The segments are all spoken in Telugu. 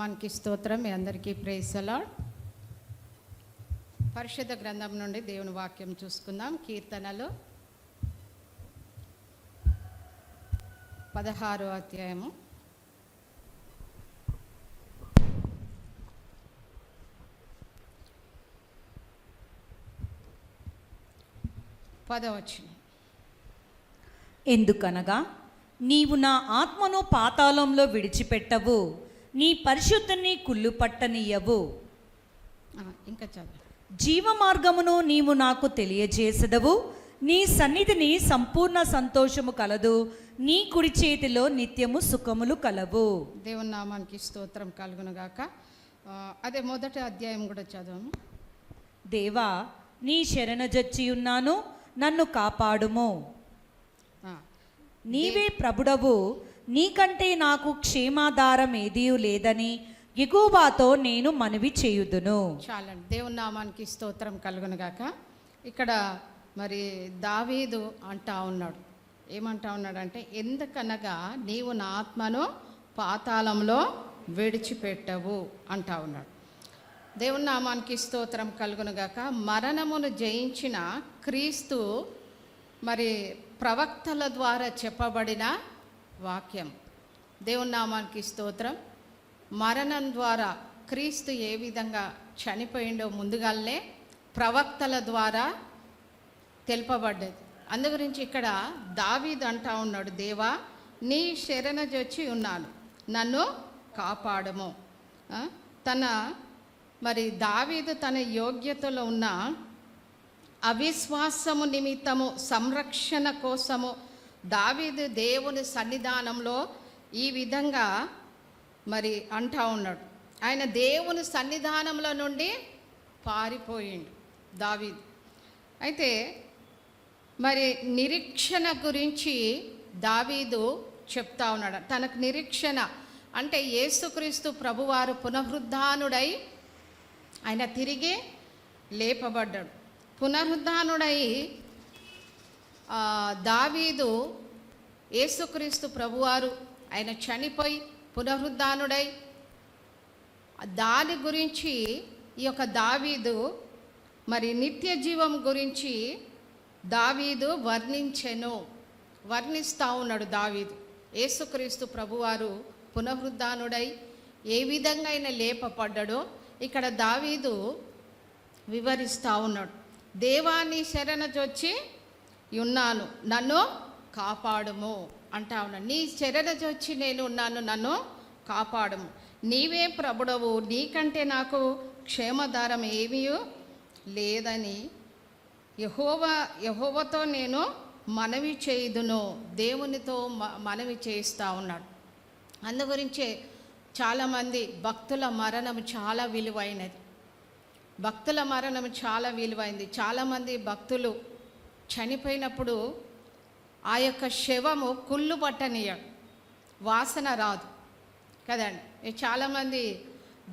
నామానికి స్తోత్రం. మీ అందరికీ ప్రైజ్ ది లార్డ్. పరిశుద్ధ గ్రంథం నుండి దేవుని వాక్యం చూసుకుందాం. కీర్తనలు 16వ అధ్యాయము 10వ వచనం. ఎందుకనగా నీవు నా ఆత్మను పాతాళంలో విడిచిపెట్టవు, నీ పరిశుద్ధిని కుళ్ళు పట్టనీయవు. ఇంకా చదువు. జీవ మార్గమును నీవు నాకు తెలియజేసెదవు, నీ సన్నిధిని సంపూర్ణ సంతోషము కలదు, నీ కుడి చేతిలో నిత్యము సుఖములు కలవు. దేవుని నామానికి స్తోత్రం కలుగునుగాక. అదే మొదటి అధ్యాయం కూడా చదవము. దేవా, నీ శరణజొచ్చి ఉన్నాను, నన్ను కాపాడుము. నీవే ప్రభుడవు, నీకంటే నాకు క్షేమాధారం ఏదీ లేదని యెహోవాతో నేను మనవి చేయుదును. చాలండి. దేవుని నామానికి స్తోత్రం కలుగునుగాక. ఇక్కడ మరి దావీదు అంటా ఉన్నాడు. ఏమంటా ఉన్నాడంటే, ఎందుకనగా నీవు నా ఆత్మను పాతాళంలో విడిచిపెట్టవు అంటా ఉన్నాడు. దేవుని నామానికి స్తోత్రం కలుగునుగాక. మరణమును జయించిన క్రీస్తు మరి ప్రవక్తల ద్వారా చెప్పబడిన వాక్యం. దేవుని నామానికి స్తోత్రం. మరణం ద్వారా క్రీస్తు ఏ విధంగా చనిపోయిండో ముందుగానే ప్రవక్తల ద్వారా తెలుపబడ్డది. అందు గురించి ఇక్కడ దావీదు అంటా ఉన్నాడు, దేవా, నీ శరణజొచ్చి ఉన్నాను, నన్ను కాపాడము. దావీదు తన యోగ్యతలో ఉన్న అవిశ్వాసము నిమిత్తము సంరక్షణ కోసము దావీదు దేవుని సన్నిధానంలో ఈ విధంగా మరి అంటా ఉన్నాడు. ఆయన దేవుని సన్నిధానంలో నుండి పారిపోయిండు దావీదు. అయితే మరి నిరీక్షణ గురించి దావీదు చెప్తా ఉన్నాడు. తనకు నిరీక్షణ అంటే యేసుక్రీస్తు ప్రభువారు పునరుద్ధానుడై ఆయన తిరిగి లేపబడ్డాడు. పునరుద్ధానుడై దావీదు యేసుక్రీస్తు ప్రభువారు ఆయన చనిపోయి పునరుద్ధానుడై దాని గురించి ఈ యొక్క దావీదు మరి నిత్య జీవం గురించి దావీదు వర్ణిస్తూ ఉన్నాడు. దావీదు యేసుక్రీస్తు ప్రభువారు పునరుద్ధానుడై ఏ విధంగా ఆయన లేపబడ్డాడో ఇక్కడ దావీదు వివరిస్తూ ఉన్నాడు. దేవాన్ని శరణజొచ్చి ఉన్నాను, నన్ను కాపాడుము అంటా ఉన్నాను. నీ శరణజొచ్చి నేను ఉన్నాను, నన్ను కాపాడుము. నీవే ప్రభుడవు, నీకంటే నాకు క్షేమధారం ఏమీ లేదని యెహోవాతో నేను మనవి చేయుదును. దేవునితో మనవి చేస్తూ ఉన్నాడు. అందు గురించే చాలామంది భక్తుల మరణం చాలా విలువైనది. భక్తుల మరణం చాలా విలువైంది. చాలామంది భక్తులు చనిపోయినప్పుడు ఆ యొక్క శవము కుళ్ళు పట్టనీయడు, వాసన రాదు కదండి. చాలామంది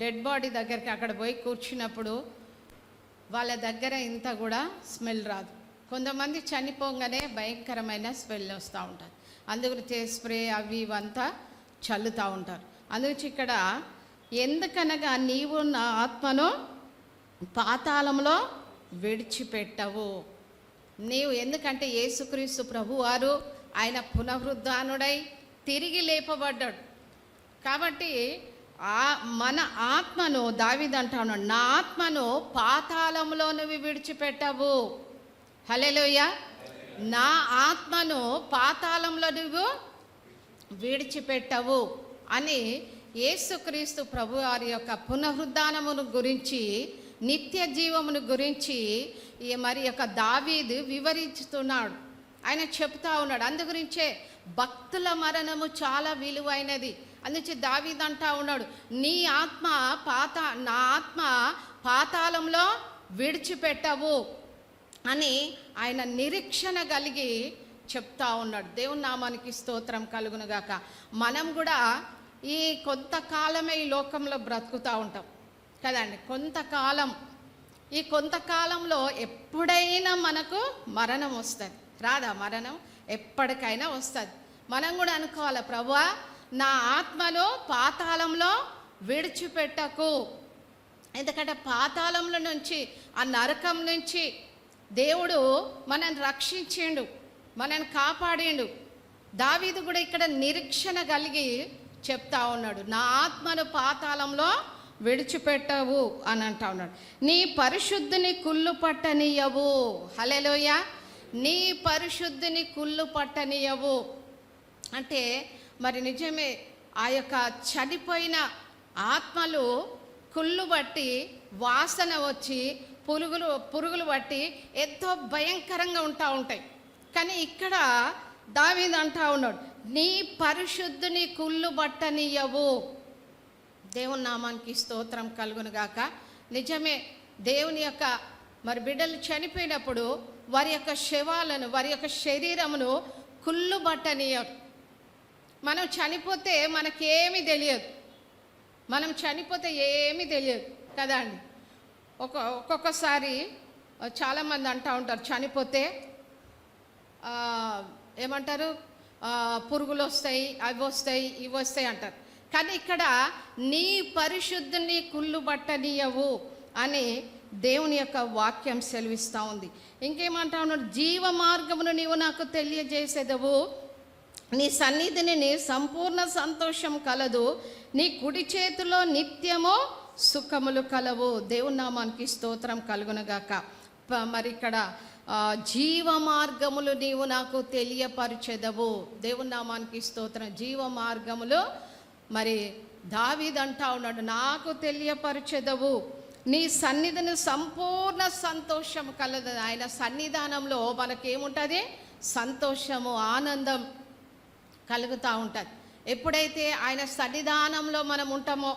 డెడ్ బాడీ దగ్గరికి అక్కడ పోయి కూర్చున్నప్పుడు వాళ్ళ దగ్గర ఇంత కూడా స్మెల్ రాదు. కొంతమంది చనిపోగానే భయంకరమైన స్మెల్ వస్తూ ఉంటుంది. అందుగురించి స్ప్రే అవి ఇవంతా చల్లుతూ ఉంటారు. అందుగురించి ఇక్కడ ఎందుకనగా నీవు నా ఆత్మను పాతాళంలో విడిచిపెట్టవు. నీవు ఎందుకంటే యేసుక్రీస్తు ప్రభువారు ఆయన పునరుద్ధానుడై తిరిగి లేపబడ్డాడు కాబట్టి మన ఆత్మను దావీదు అంటాను, నా ఆత్మను పాతాళంలో నువ్వు విడిచిపెట్టవు. హల్లెలూయా. నా ఆత్మను పాతాళంలో నువ్వు విడిచిపెట్టవు అని యేసుక్రీస్తు ప్రభువారి యొక్క పునరుద్ధానమును గురించి, నిత్య జీవమును గురించి మరి యొక్క దావీదు వివరిస్తున్నాడు. ఆయన చెప్తా ఉన్నాడు. అందు గురించే భక్తుల మరణము చాలా విలువైనది. అందుచే దావీదు అంటా ఉన్నాడు, నా ఆత్మ పాతాళంలో విడిచిపెట్టవు అని ఆయన నిరీక్షణ కలిగి చెప్తా ఉన్నాడు. దేవుని నామానికి స్తోత్రం కలుగునుగాక. మనం కూడా ఈ కొంతకాలమే ఈ లోకంలో బ్రతుకుతూ ఉంటాం కదండి. ఈ కొంతకాలంలో ఎప్పుడైనా మనకు మరణం వస్తుంది, రాదా? మరణం ఎప్పటికైనా వస్తుంది. మనం కూడా అనుకోవాలి, ప్రభువా, నా ఆత్మను పాతాళంలో విడిచిపెట్టకు. ఎందుకంటే పాతాళంలో నుంచి, ఆ నరకం నుంచి దేవుడు మనల్ని రక్షించిండు, మనల్ని కాపాడిండు. దావీదు కూడా ఇక్కడ నిరీక్షణ కలిగి చెప్తా ఉన్నాడు, నా ఆత్మను పాతాళంలో విడిచిపెట్టవు అని అంటా ఉన్నాడు. నీ పరిశుద్ధిని కుళ్ళు పట్టనీయవు. హల్లెలూయా. నీ పరిశుద్ధిని కుళ్ళు పట్టనీయవు అంటే మరి నిజమే, ఆ యొక్క చనిపోయిన ఆత్మలు కుళ్ళు బట్టి, వాసన వచ్చి, పురుగులు బట్టి ఎంతో భయంకరంగా ఉంటాయి. కానీ ఇక్కడ దావీదు అంటా ఉన్నాడు, నీ పరిశుద్ధిని కుళ్ళు బట్టనీయవు. దేవుని నామానికి స్తోత్రం కలుగును గాక. నిజమే, దేవుని యొక్క మరి బిడ్డలు చనిపోయినప్పుడు వారి యొక్క శవాలను, వారి యొక్క శరీరమును కుళ్ళు బట్టనీయరు. మనం చనిపోతే మనకేమీ తెలియదు, మనం చనిపోతే ఏమీ తెలియదు కదా అండి. ఒక్కొక్కసారి చాలామంది అంటూ ఉంటారు, చనిపోతే ఏమంటారు, పురుగులు వస్తాయి, అవి వస్తాయి, ఇవి వస్తాయి అంటారు. కానీ ఇక్కడ నీ పరిశుద్ధిని కుళ్ళు బట్టనీయవు అని దేవుని యొక్క వాక్యం సెలవిస్తూ ఉంది. ఇంకేమంటా ఉన్నాడు, జీవ మార్గమును నీవు నాకు తెలియజేసేదవు, నీ సన్నిధిని సంపూర్ణ సంతోషం కలదు, నీ కుడి చేతిలో నిత్యము సుఖములు కలవు. దేవుని నామానికి స్తోత్రం కలుగునగాక. మరి ఇక్కడ జీవ మార్గములు నీవు నాకు తెలియపరిచెదవు. దేవుని నామానికి స్తోత్రం. జీవ మార్గములు మరి దావీదు అంటా ఉన్నాడు, నాకు తెలియపరిచెదవు, నీ సన్నిధిని సంపూర్ణ సంతోషం కలదు. ఆయన సన్నిధానంలో మనకేముంటుంది, సంతోషము, ఆనందం కలుగుతూ ఉంటుంది. ఎప్పుడైతే ఆయన సన్నిధానంలో మనం ఉంటామో,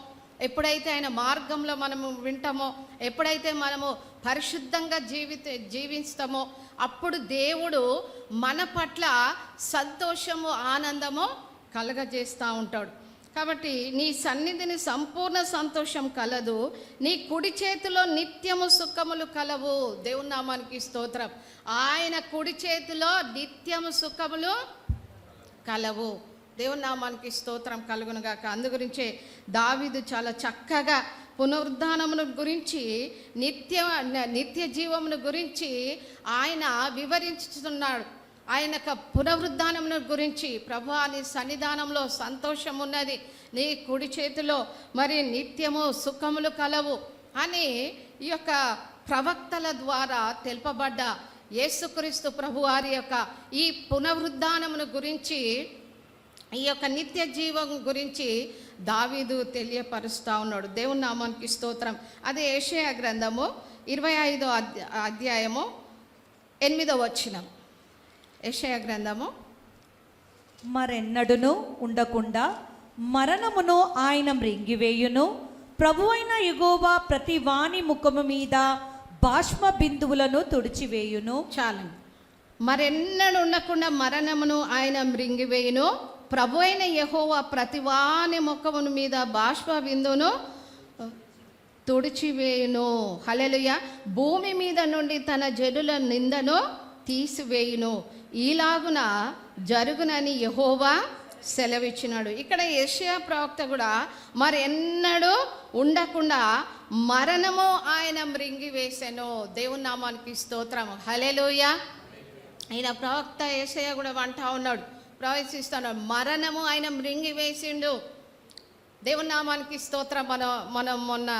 ఎప్పుడైతే ఆయన మార్గంలో మనము వింటామో, ఎప్పుడైతే మనము పరిశుద్ధంగా జీవిస్తామో, అప్పుడు దేవుడు మన పట్ల సంతోషము, ఆనందము కలగజేస్తూ ఉంటాడు. కాబట్టి నీ సన్నిధిని సంపూర్ణ సంతోషం కలదు, నీ కుడి చేతిలో నిత్యము సుఖములు కలవు. దేవుని నామానికి స్తోత్రం. ఆయన కుడి చేతిలో నిత్యము సుఖములు కలవు. దేవుని నామానికి స్తోత్రం కలుగునుగాక. అందు గురించే దావీదు చాలా చక్కగా పునరుద్ధానమును గురించి, నిత్య జీవమును గురించి ఆయన వివరించుతున్నాడు. ఆయన యొక్క పునరుద్ధానమును గురించి, ప్రభువా నీ సన్నిధానంలో సంతోషం ఉన్నది, నీ కుడి చేతిలో మరి నిత్యము సుఖములు కలవు అని ఈ యొక్క ప్రవక్తల ద్వారా తెలుపబడ్డ యేసుక్రీస్తు ప్రభువారి యొక్క ఈ పునరుద్ధానమును గురించి, ఈ యొక్క నిత్య జీవం గురించి దావీదు తెలియపరుస్తూ ఉన్నాడు. దేవుని నామానికి స్తోత్రం. అదే యెషయా గ్రంథము 25వ అధ్యాయము 8వ వచనం. యెషయా గ్రంథము, మరెన్నడును ఉండకుండా మరణమును ఆయన మృంగివేయును, ప్రభువైన యెహోవా ప్రతి వాని ముఖము మీద బాష్మ బిందువులను తుడిచివేయును. చాలండి. మరెన్నడు ఉండకుండా మరణమును ఆయన మృంగివేయును, ప్రభు అయిన యెహోవా ప్రతివాని ముఖమును మీద బాష్ప బిందువును తుడిచివేయును. హల్లెలూయా. భూమి మీద నుండి తన జనుల నిందను తీసివేయును, ఈలాగున జరుగునని యెహోవా సెలవిచ్చినాడు. ఇక్కడ యెషయా ప్రవక్త కూడా మరెన్నడూ ఉండకుండా మరణము ఆయన మృంగివేసెను. దేవుని నామానికి స్తోత్రం. హల్లెలూయా. ఆయన ప్రవక్త యెషయా కూడా అంటా ఉన్నాడు, ప్రవచిస్తున్నాడు, మరణము ఆయన మృంగివేసిండు. దేవుని నామానికి స్తోత్రం. మనం మొన్న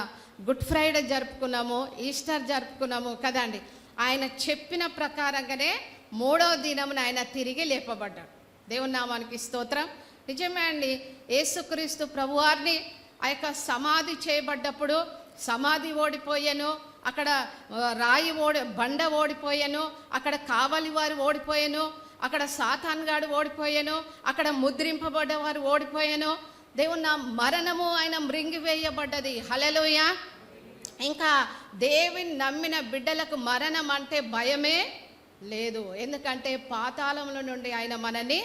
గుడ్ ఫ్రైడే జరుపుకున్నాము, ఈస్టర్ జరుపుకున్నాము కదండి. ఆయన చెప్పిన ప్రకారంగానే 3వ దినమున ఆయన తిరిగి లేపబడ్డాడు. దేవుని నామానికి స్తోత్రం. నిజమే అండి, యేసుక్రీస్తు ప్రభువారిని ఆ యొక్క సమాధి చేయబడ్డప్పుడు సమాధి ఓడిపోయాను, అక్కడ రాయి బండ ఓడిపోయాను, అక్కడ కావలి వారు ఓడిపోయాను, అక్కడ సాతాన్గాడు ఓడిపోయాను, అక్కడ ముద్రింపబడ్డవారు ఓడిపోయాను. దేవుని నా మరణము ఆయన మృంగివేయబడ్డది. హల్లెలూయా. ఇంకా దేవుని నమ్మిన బిడ్డలకు మరణం అంటే భయమే లేదు. ఎందుకంటే పాతాళంలో నుండి ఆయన మనని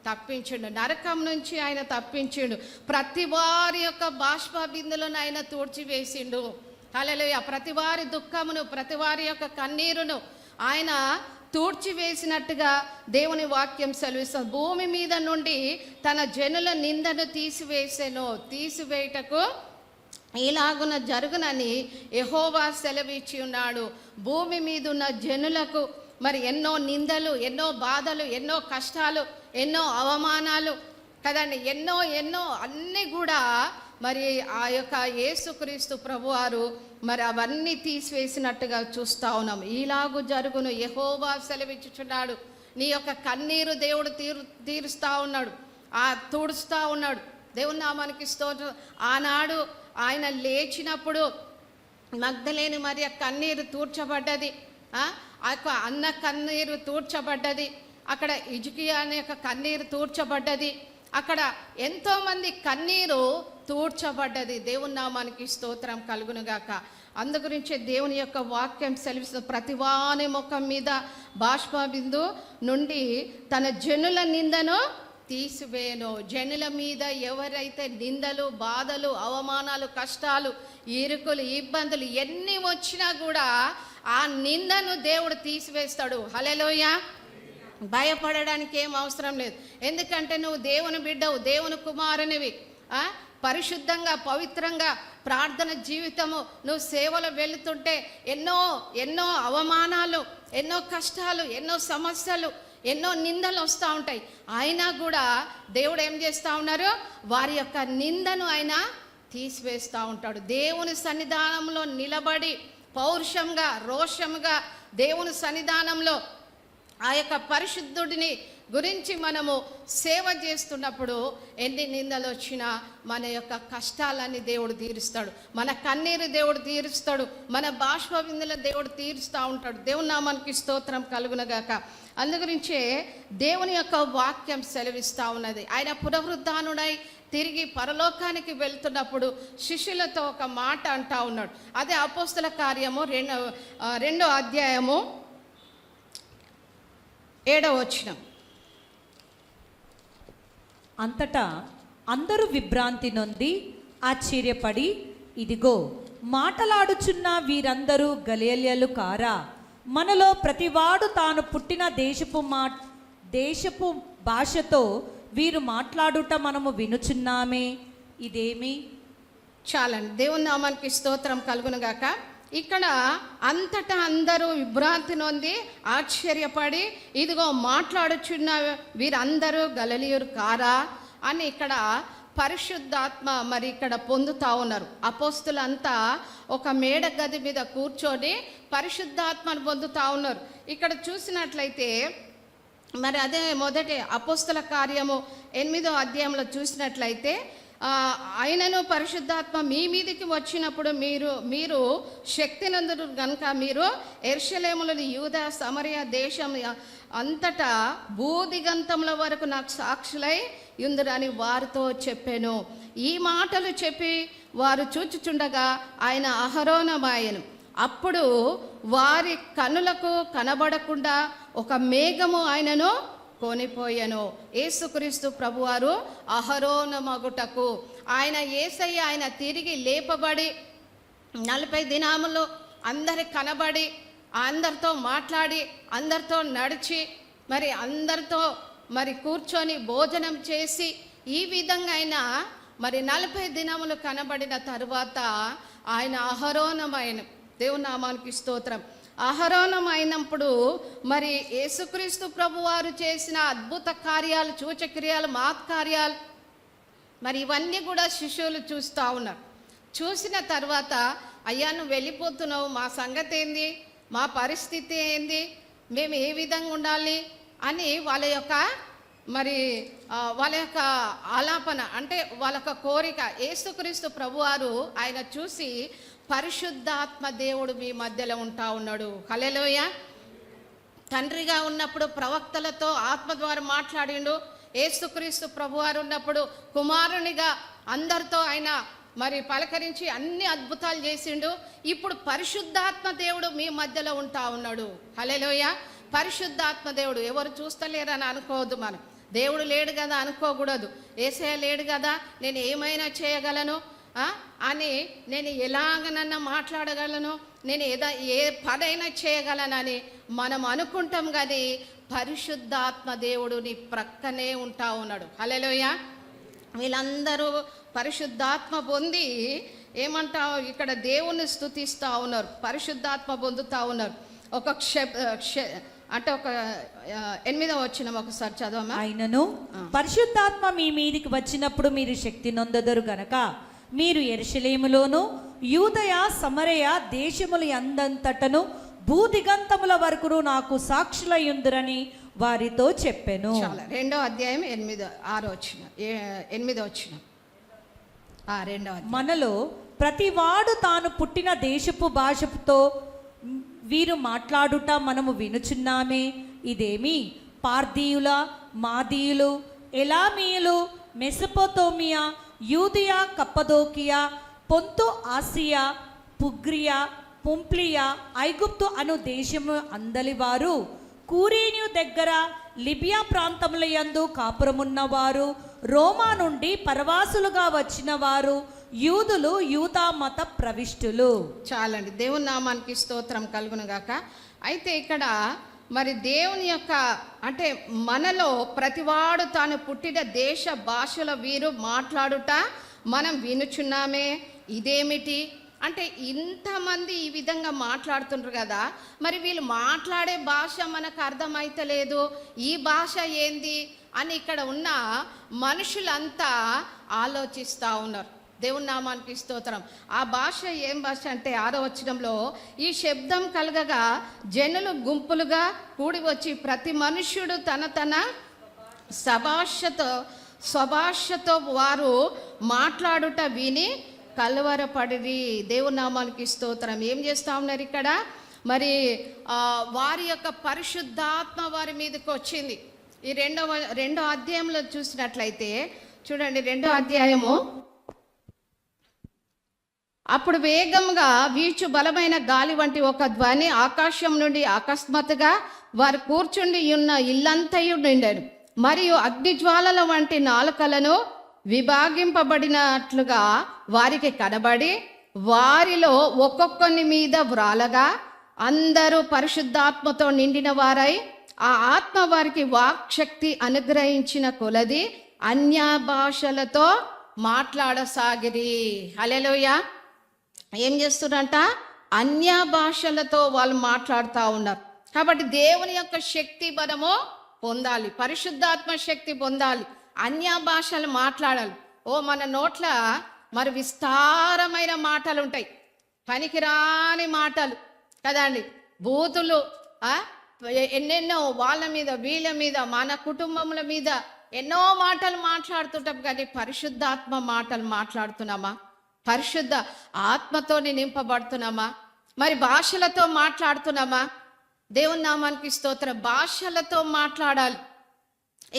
తప్పించిండు, నరకం నుంచి ఆయన తప్పించిండు, ప్రతి వారి యొక్క బాష్ప బిందులను ఆయన తూడ్చివేసిండు. హల్లెలూయా. ప్రతి వారి దుఃఖమును, ప్రతి వారి యొక్క కన్నీరును ఆయన తూడ్చివేసినట్టుగా దేవుని వాక్యం సెలవిస్తుంది. భూమి మీద నుండి తన జనుల నిందను తీసివేటకు ఇలాగున జరుగునని యెహోవా సెలవిచ్చి ఉన్నాడు. భూమి మీద ఉన్న జనులకు మరి ఎన్నో నిందలు, ఎన్నో బాధలు, ఎన్నో కష్టాలు, ఎన్నో అవమానాలు కదండి, ఎన్నో అన్నీ కూడా మరి ఆ యొక్క యేసుక్రీస్తు ప్రభువారు మరి అవన్నీ తీసివేసినట్టుగా చూస్తూ ఉన్నాం. ఇలాగు జరుగును యెహోవా సెలవిచ్చుచున్నాడు. నీ యొక్క కన్నీరు దేవుడు తీరుస్తూ ఉన్నాడు, తుడుస్తూ ఉన్నాడు. దేవుని నామానికి స్తోత్రం. ఆనాడు ఆయన లేచినప్పుడు మగ్దలేని మరియ కన్నీరు తూర్చబడ్డది, అన్న కన్నీరు తూర్చబడ్డది, అక్కడ హిజ్కియా అనే యొక్క కన్నీరు తూర్చబడ్డది, అక్కడ ఎంతోమంది కన్నీరు తూర్చబడ్డది. దేవుని నామానికి స్తోత్రం కలుగునుగాక. అందుగురించే దేవుని యొక్క వాక్యం సెలవిస్తుంది, ప్రతివాని ముఖం మీద బాష్పబిందు నుండి తన జనుల నిందను తీసివేయను. జనుల మీద ఎవరైతే నిందలు, బాధలు, అవమానాలు, కష్టాలు, ఇరుకులు, ఇబ్బందులు ఎన్ని వచ్చినా కూడా ఆ నిందను దేవుడు తీసివేస్తాడు. హల్లెలూయా. భయపడడానికి ఏం అవసరం లేదు. ఎందుకంటే నువ్వు దేవుని బిడ్డవు, దేవుని కుమారునివి. పరిశుద్ధంగా, పవిత్రంగా ప్రార్థన జీవితము, నువ్వు సేవలు వెళుతుంటే ఎన్నో అవమానాలు, ఎన్నో కష్టాలు, ఎన్నో సమస్యలు, ఎన్నో నిందలు వస్తూ ఉంటాయి. అయినా కూడా దేవుడు ఏం చేస్తూ ఉన్నారు, వారి యొక్క నిందను ఆయన తీసివేస్తూ ఉంటాడు. దేవుని సన్నిధానంలో నిలబడి పౌరుషంగా, రోషంగా దేవుని సన్నిధానంలో ఆ యొక్క పరిశుద్ధుడిని గురించి మనము సేవ చేస్తున్నప్పుడు ఎన్ని నిందలు వచ్చినా మన యొక్క కష్టాలన్నీ దేవుడు తీరుస్తాడు, మన కన్నీరు దేవుడు తీరుస్తాడు, మన బాష్పబిందుల దేవుడు తీరుస్తూ ఉంటాడు. దేవుని నామానికి స్తోత్రం కలుగునగాక. అందుగురించే దేవుని యొక్క వాక్యం సెలవిస్తూ ఉన్నది. ఆయన పునరుద్ధానుడై తిరిగి పరలోకానికి వెళ్తున్నప్పుడు శిష్యులతో ఒక మాట అంటా ఉన్నాడు. అదే అపోస్తల కార్యము 2వ అధ్యాయము 7వ వచనం. అంతటా అందరూ విభ్రాంతి నొంది ఆశ్చర్యపడి, ఇదిగో మాటలాడుచున్న వీరందరూ గలిలయలు కారా? మనలో ప్రతివాడు తాను పుట్టిన దేశపు భాషతో వీరు మాట్లాడుట మనము వినుచున్నామే, ఇదేమి? చాలండి. దేవుని నామానికి స్తోత్రం కలుగునుగాక. ఇక్కడ అంతటా అందరూ విభ్రాంతి నొంది ఆశ్చర్యపడి, ఇదిగో మాట్లాడుచున్న వీరందరూ గలిలయులు కారా అని ఇక్కడ పరిశుద్ధాత్మ మరి ఇక్కడ పొందుతా ఉన్నారు. అపోస్తులంతా ఒక మేడ గది మీద కూర్చొని పరిశుద్ధాత్మను పొందుతా ఉన్నారు. ఇక్కడ చూసినట్లయితే మరి అదే మొదటి అపోస్తుల కార్యము 8వ అధ్యాయంలో చూసినట్లయితే, ఆయనను పరిశుద్ధాత్మ మీ మీదికి వచ్చినప్పుడు మీరు శక్తినందురు గనుక మీరు యెరూషలేములోని యూదా, సమరయ దేశం అంతటా భూదిగంతముల వరకు నాకు సాక్షులై యుందురని వారితో చెప్పాను. ఈ మాటలు చెప్పి వారు చూచుచుండగా ఆయన అహరోనమాయను. అప్పుడు వారి కనులకు కనబడకుండా ఒక మేఘము ఆయనను కొనిపోయాను. యేసుక్రీస్తు ప్రభువారు అహరోనమగుటకు ఆయన యేసయ్య ఆయన తిరిగి లేపబడి 40 దినములు అందరి కనబడి, అందరితో మాట్లాడి, అందరితో నడిచి, మరి అందరితో మరి కూర్చొని భోజనం చేసి, ఈ విధంగా ఆయన మరి 40 దినములు కనబడిన తరువాత ఆయన అహరోనమైన. దేవుని నామానికి స్తోత్రం. అహరోనమైనప్పుడు మరి యేసుక్రీస్తు ప్రభువారు చేసిన అద్భుత కార్యాలు, సూచక్రియలు, మహత్కార్యాలు మరి ఇవన్నీ కూడా శిష్యులు చూస్తూ ఉన్నారు. చూసిన తర్వాత, అయ్యా నువ్వు వెళ్ళిపోతున్నావు, మా సంగతి ఏంది, మా పరిస్థితి ఏంది, మేము ఏ విధంగా ఉండాలి అని వాళ్ళ యొక్క ఆలాపన, అంటే వాళ్ళ యొక్క కోరిక. యేసుక్రీస్తు ప్రభువారు ఆయన చూసి, పరిశుద్ధాత్మ దేవుడు మీ మధ్యలో ఉంటా ఉన్నాడు. హల్లెలూయా. తండ్రిగా ఉన్నప్పుడు ప్రవక్తలతో ఆత్మ ద్వారా మాట్లాడిండు. యేసుక్రీస్తు ప్రభువారు ఉన్నప్పుడు కుమారునిగా అందరితో ఆయన మరి పలకరించి అన్ని అద్భుతాలు చేసిండు. ఇప్పుడు పరిశుద్ధాత్మ దేవుడు మీ మధ్యలో ఉంటా ఉన్నాడు. హల్లెలూయా. పరిశుద్ధాత్మ దేవుడు ఎవరు చూస్తలేరని అనుకోవద్దు. మనం దేవుడు లేడు కదా అనుకోకూడదు. యేసయ్య లేడు కదా నేను ఏమైనా చేయగలను అని, నేను ఎలాగనన్నా మాట్లాడగలను, నేను ఏ పనైనా చేయగలనని మనం అనుకుంటాం. కానీ పరిశుద్ధాత్మ దేవుడు నీ ప్రక్కనే ఉంటా ఉన్నాడు. హల్లెలూయా. వీళ్ళందరూ పరిశుద్ధాత్మ పొంది ఏమంటావు, ఇక్కడ దేవుణ్ణి స్తుతిస్తూ ఉన్నారు, పరిశుద్ధాత్మ పొందుతూ ఉన్నారు. ఒక అంటే ఒక 8వ వచనం ఒకసారి చదవమా. అయినను పరిశుద్ధాత్మ మీ మీదికి వచ్చినప్పుడు మీరు శక్తి నొందెదరు గనక మీరు యెరూషలేములోను యూదయ సమరయ దేశముల యందంతటను భూదిగంతముల వరకును నాకు సాక్షులయ్యుందురని వారితో చెప్పెను. చాలా 2వ అధ్యాయం 8వ వచనం. 2వ అధ్యాయం. మనలో ప్రతివాడు తాను పుట్టిన దేశపు భాషతో వీరు మాట్లాడుట మనము వినుచున్నామే. ఇదేమి పార్దీయుల, మాదీయులు, ఎలామీయులు, మెసొపొతేమియా, యూదియా, కప్పదోకియా, పొంతు ఆసియా, పుగ్రియా, పుంప్లియా, ఐగుప్తు అను దేశము అందలి వారు, కూరేనియు దగ్గర లిబియా ప్రాంతముల యందు కాపురమున్నవారు, రోమా నుండి పరవాసులుగా వచ్చిన వారు, యూదులు, యూదా మత ప్రవిష్టులు. చాలండి, దేవుని నామానికి స్తోత్రం కలుగును గాక. అయితే ఇక్కడ మరి దేవుని యొక్క అంటే మనలో ప్రతివాడు తాను పుట్టిన దేశ భాషల వీరు మాట్లాడుట మనం వినుచున్నామే. ఇదేమిటి అంటే ఇంతమంది ఈ విధంగా మాట్లాడుతుండ్రు కదా, మరి వీళ్ళు మాట్లాడే భాష మనకు అర్థమైతలేదు, ఈ భాష ఏంది అని ఇక్కడ ఉన్న మనుషులంతా ఆలోచిస్తూ ఉన్నారు. దేవుని నామానికి స్తోత్రం. ఆ భాష ఏం భాష అంటే 6వ వచనంలో, ఈ శబ్దం కలగగా జనులు గుంపులుగా కూడి వచ్చి ప్రతి మనుష్యుడు తన తన స్వభాషతో వారు మాట్లాడుట విని కలవరపడిరి. దేవుని నామానికి స్తోత్రం. ఏం చేస్తూ ఉన్నారు ఇక్కడ, మరి వారి యొక్క పరిశుద్ధాత్మ వారి మీదకి వచ్చింది. ఈ రెండో అధ్యాయంలో చూసినట్లయితే చూడండి, 2వ అధ్యాయము. అప్పుడు వేగంగా వీచు బలమైన గాలి వంటి ఒక ధ్వని ఆకాశం నుండి అకస్మాత్తుగా వారు కూర్చుండి ఉన్న ఇల్లంతయు నిండాడు. మరియు అగ్నిజ్వాలల వంటి నాలుకలను విభాగింపబడినట్లుగా వారికి కనబడి వారిలో ఒక్కొక్కని మీద వ్రాలగా అందరూ పరిశుద్ధాత్మతో నిండిన వారై ఆ ఆత్మ వారికి వాక్శక్తి అనుగ్రహించిన కొలది అన్య భాషలతో మాట్లాడసాగిరి. హల్లెలూయా. ఏం చేస్తున్నారంట, అన్య భాషలతో వాళ్ళు మాట్లాడుతూ ఉన్నారు. కాబట్టి దేవుని యొక్క శక్తి మనము పొందాలి, పరిశుద్ధాత్మ శక్తి పొందాలి, అన్య భాషలు మాట్లాడాలి. మన నోట్ల మరి విస్తారమైన మాటలు ఉంటాయి, పనికిరాని మాటలు కదండి, బూతులు, ఎన్నెన్నో వాళ్ళ మీద వీళ్ళ మీద మన కుటుంబముల మీద ఎన్నో మాటలు మాట్లాడుతుంటాం. కానీ పరిశుద్ధాత్మ మాటలు మాట్లాడుతున్నామా? పరిశుద్ధ ఆత్మతో నింపబడుతున్నామా? మరి భాషలతో మాట్లాడుతున్నామా? దేవుని నామానికి స్తోత్రం. భాషలతో మాట్లాడాలి.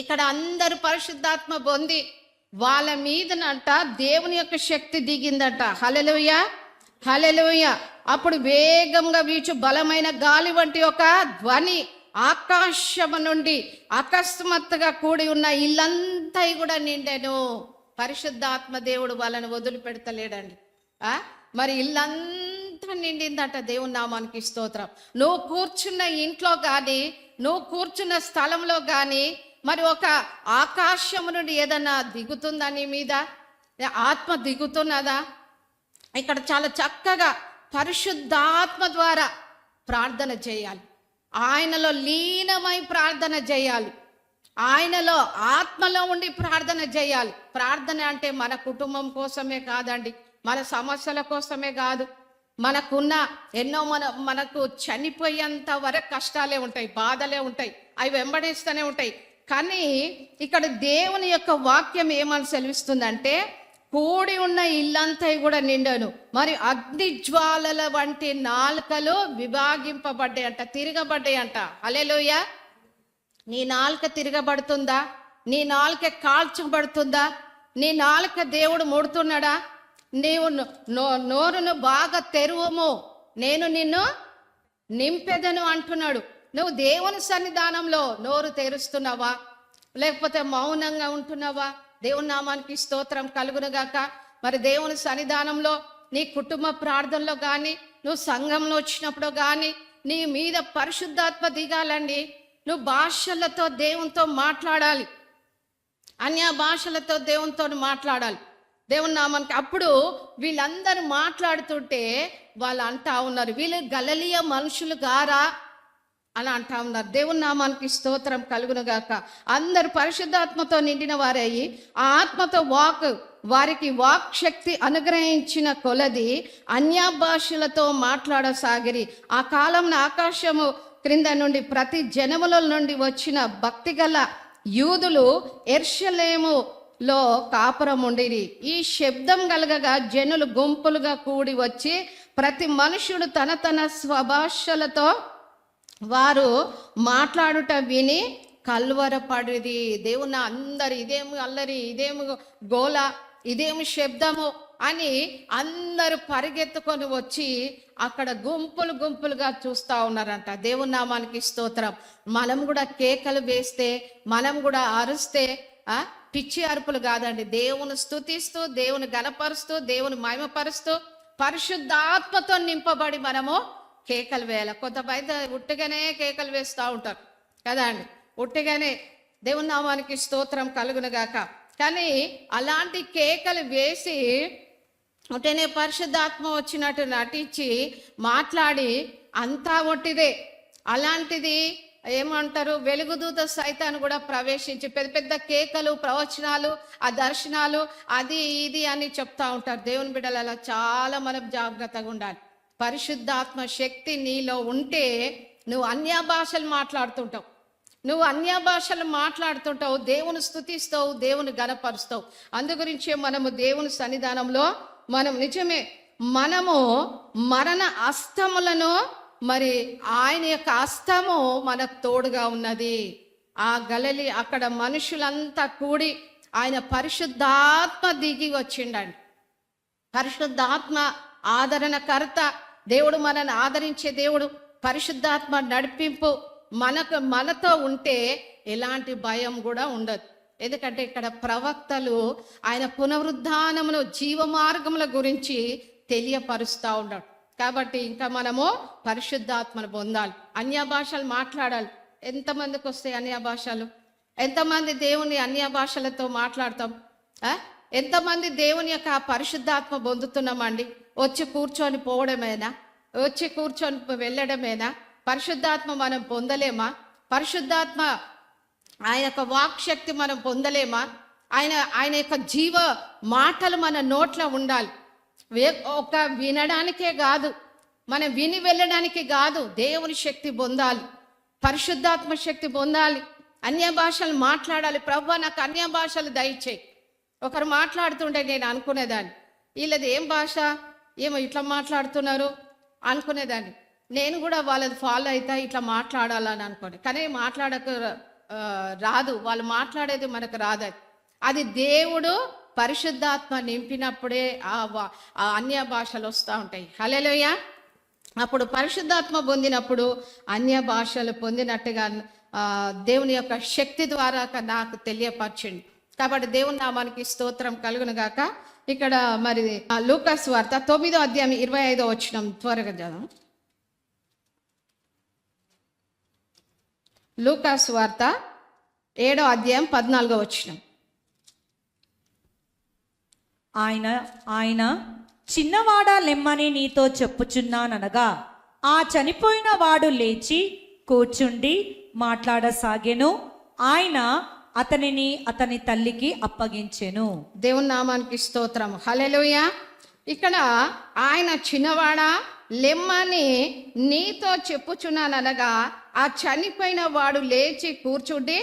ఇక్కడ అందరూ పరిశుద్ధాత్మ పొంది వాళ్ళ మీదనంట దేవుని యొక్క శక్తి దిగిందట. హల్లెలూయా, హల్లెలూయా. అప్పుడు వేగంగా వీచు బలమైన గాలి వంటి ఒక ధ్వని ఆకాశము నుండి అకస్మాత్తుగా కూడి ఉన్న ఇల్లంతా కూడా నిండెను. పరిశుద్ధాత్మ దేవుడు వాళ్ళని వదిలిపెడతలేడండి. మరి ఇల్లంతా నిండిందట. దేవుని నామానికి స్తోత్రం. నువ్వు కూర్చున్న ఇంట్లో కానీ, నువ్వు కూర్చున్న స్థలంలో కానీ మరి ఒక ఆకాశము నుండి ఏదన్నా దిగుతుందా నీ మీద? ఆత్మ దిగుతున్నదా? ఇక్కడ చాలా చక్కగా పరిశుద్ధాత్మ ద్వారా ప్రార్థన చేయాలి, ఆయనలో లీనమై ప్రార్థన చేయాలి, ఆయనలో ఆత్మలో ఉండి ప్రార్థన చేయాలి. ప్రార్థన అంటే మన కుటుంబం కోసమే కాదండి, మన సమస్యల కోసమే కాదు, మనకున్న ఎన్నో మనకు చనిపోయేంత వరకు కష్టాలే ఉంటాయి, బాధలే ఉంటాయి, అవి వెంబడిస్తూనే ఉంటాయి. కానీ ఇక్కడ దేవుని యొక్క వాక్యం ఏమని సెలవిస్తుందంటే, కూడి ఉన్న ఇల్లంతా కూడా నిండాను, మరి అగ్ని జ్వాలల వంటి నాలుకలు విభాగింపబడ్డాయంట, తిరగబడ్డాయంట. హల్లెలూయా. నీ నాలుక తిరగబడుతుందా? నీ నాలుక కాల్చబడుతుందా? నీ నాలుక దేవుడు ముడుతున్నాడా? నీవు నోరును బాగా తెరువము, నేను నిన్ను నింపెదను అంటున్నాడు. నువ్వు దేవుని సన్నిధానంలో నోరు తెరుస్తున్నావా, లేకపోతే మౌనంగా ఉంటున్నావా? దేవుని నామానికి స్తోత్రం కలుగునుగాక. మరి దేవుని సన్నిధానంలో నీ కుటుంబ ప్రార్థనలో కానీ, నువ్వు సంఘంలో వచ్చినప్పుడు కానీ నీ మీద పరిశుద్ధాత్మ దిగాలండి. నువ్వు భాషలతో దేవునితో మాట్లాడాలి, అన్య భాషలతో దేవునితో మాట్లాడాలి. దేవుని నామానికి. అప్పుడు వీళ్ళందరూ మాట్లాడుతుంటే వాళ్ళు అంటా ఉన్నారు, వీళ్ళు గలిలయ మనుషులు గారా అని అంటా ఉన్నారు. దేవుని నామానికి స్తోత్రం కలుగును గాక. అందరు పరిశుద్ధాత్మతో నిండిన వారయ్యి ఆ ఆత్మతో వారికి వాక్ శక్తి అనుగ్రహించిన కొలది అన్య భాషలతో మాట్లాడసాగిరి. ఆ కాలంలో ఆకాశము క్రింద నుండి ప్రతి జనముల నుండి వచ్చిన భక్తిగల యూదులు యెరూషలేములో కాపురం ఉండిరి. ఈ శబ్దం కలగగా జనులు గుంపులుగా కూడి వచ్చి ప్రతి మనుషుడు తన తన స్వభాషలతో వారు మాట్లాడుట విని కల్వరపడిది. దేవుని అందరు ఇదేమి అల్లరి, ఇదేమి గోల, ఇదేమి శబ్దము అని అందరూ పరిగెత్తుకొని వచ్చి అక్కడ గుంపులుగా చూస్తూ ఉన్నారంట. దేవుని నామానికి స్తోత్రం. మనం కూడా కేకలు వేస్తే, మనం కూడా అరుస్తే పిచ్చి అరుపులు కాదండి. దేవుని స్తుతిస్తూ, దేవుని గణపరుస్తూ, దేవుని మహిమపరుస్తూ, పరిశుద్ధాత్మతో నింపబడి మనము కేకలు వేయాలి. కొంతమంది ఉట్టిగానే కేకలు వేస్తూ ఉంటారు కదా అండి, ఉట్టిగానే. దేవుని నామానికి స్తోత్రం కలుగును గాక. కానీ అలాంటి కేకలు వేసి ఉంటేనే పరిశుద్ధాత్మ వచ్చినట్టు నటించి మాట్లాడి అంతా ఒట్టిదే. అలాంటిది ఏమంటారు, వెలుగుదూత సైతాన్ని కూడా ప్రవేశించి పెద్ద పెద్ద కేకలు, ప్రవచనాలు, ఆ దర్శనాలు, అది ఇది అని చెప్తా ఉంటారు. దేవుని బిడ్డలు అలా చాలా మనం జాగ్రత్తగా ఉండాలి. పరిశుద్ధాత్మ శక్తి నీలో ఉంటే నువ్వు అన్య భాషలు మాట్లాడుతుంటావు, దేవుని స్తుతిస్తావు, దేవుని గణపరుస్తావు. అందు గురించే మనము దేవుని సన్నిధానంలో నిజమే మనము మరణ అస్తములను మరి ఆయన యొక్క అస్తము మనకు తోడుగా ఉన్నది. ఆ గలిలయ అక్కడ మనుషులంతా కూడి ఆయన పరిశుద్ధాత్మ దిగి వచ్చిండండి. పరిశుద్ధాత్మ ఆదరణకర్త దేవుడు, మనల్ని ఆదరించే దేవుడు. పరిశుద్ధాత్మ నడిపింపు మనతో ఉంటే ఎలాంటి భయం కూడా ఉండదు. ఎందుకంటే ఇక్కడ ప్రవక్తలు ఆయన పునరుద్ధానమును, జీవ మార్గముల గురించి తెలియపరుస్తూ ఉన్నాడు. కాబట్టి ఇంకా మనము పరిశుద్ధాత్మను పొందాలి, అన్య భాషలు మాట్లాడాలి. ఎంతమందికి వస్తాయి అన్య భాషలు? ఎంతమంది దేవుని అన్య భాషలతో మాట్లాడతాం? ఎంతమంది దేవుని యొక్క పరిశుద్ధాత్మ పొందుతున్నామండి? వచ్చి కూర్చొని పోవడమేనా? వచ్చి కూర్చొని వెళ్ళడమేనా? పరిశుద్ధాత్మ మనం పొందలేమా? పరిశుద్ధాత్మ ఆయన యొక్క వాక్శక్తి మనం పొందలేమా? ఆయన యొక్క జీవ మాటలు మన నోట్లో ఉండాలి. ఒక వినడానికే కాదు, మనం విని వెళ్ళడానికి కాదు, దేవుని శక్తి పొందాలి, పరిశుద్ధాత్మ శక్తి పొందాలి, అన్య భాషలు మాట్లాడాలి. ప్రభువా నాకు అన్య భాషలు దయచేయి. ఒకరు మాట్లాడుతుంటే నేను అనుకునేదాన్ని, వీళ్ళది ఏం భాష, ఏమో ఇట్లా మాట్లాడుతున్నారు అనుకునేదాన్ని. నేను కూడా వాళ్ళది ఫాలో అవుతా, ఇట్లా మాట్లాడాలని అనుకోండి. కానీ మాట్లాడక రాదు, వాళ్ళు మాట్లాడేది మనకు రాదు. అది దేవుడు పరిశుద్ధాత్మ నింపినప్పుడే ఆ అన్య భాషలు వస్తూ ఉంటాయి. హల్లెలూయా. అప్పుడు పరిశుద్ధాత్మ పొందినప్పుడు అన్య భాషలు పొందినట్టుగా దేవుని యొక్క శక్తి ద్వారా నాకు తెలియపరచండి. కాబట్టి దేవుని నామానికి స్తోత్రం కలుగును గాక. ఇక్కడ మరి లూకా సువార్త 9వ అధ్యాయం 25వ వచనం త్వరగా చదవం. లూకా సువార్త 7వ అధ్యాయం 14వ వచనం. ఆయన చిన్నవాడా లెమ్మని నీతో చెప్పుచున్నాననగా ఆ చనిపోయిన వాడు లేచి కూర్చుండి మాట్లాడసాగెను. ఆయన అతనిని అతని తల్లికి అప్పగించెను. దేవుని నామానికి స్తోత్రం. హల్లెలూయా. ఇక్కడ ఆయన చిన్నవాడా లెమ్మని నీతో చెప్పుచున్నాననగా ఆ చనిపోయిన వాడు లేచి కూర్చుండి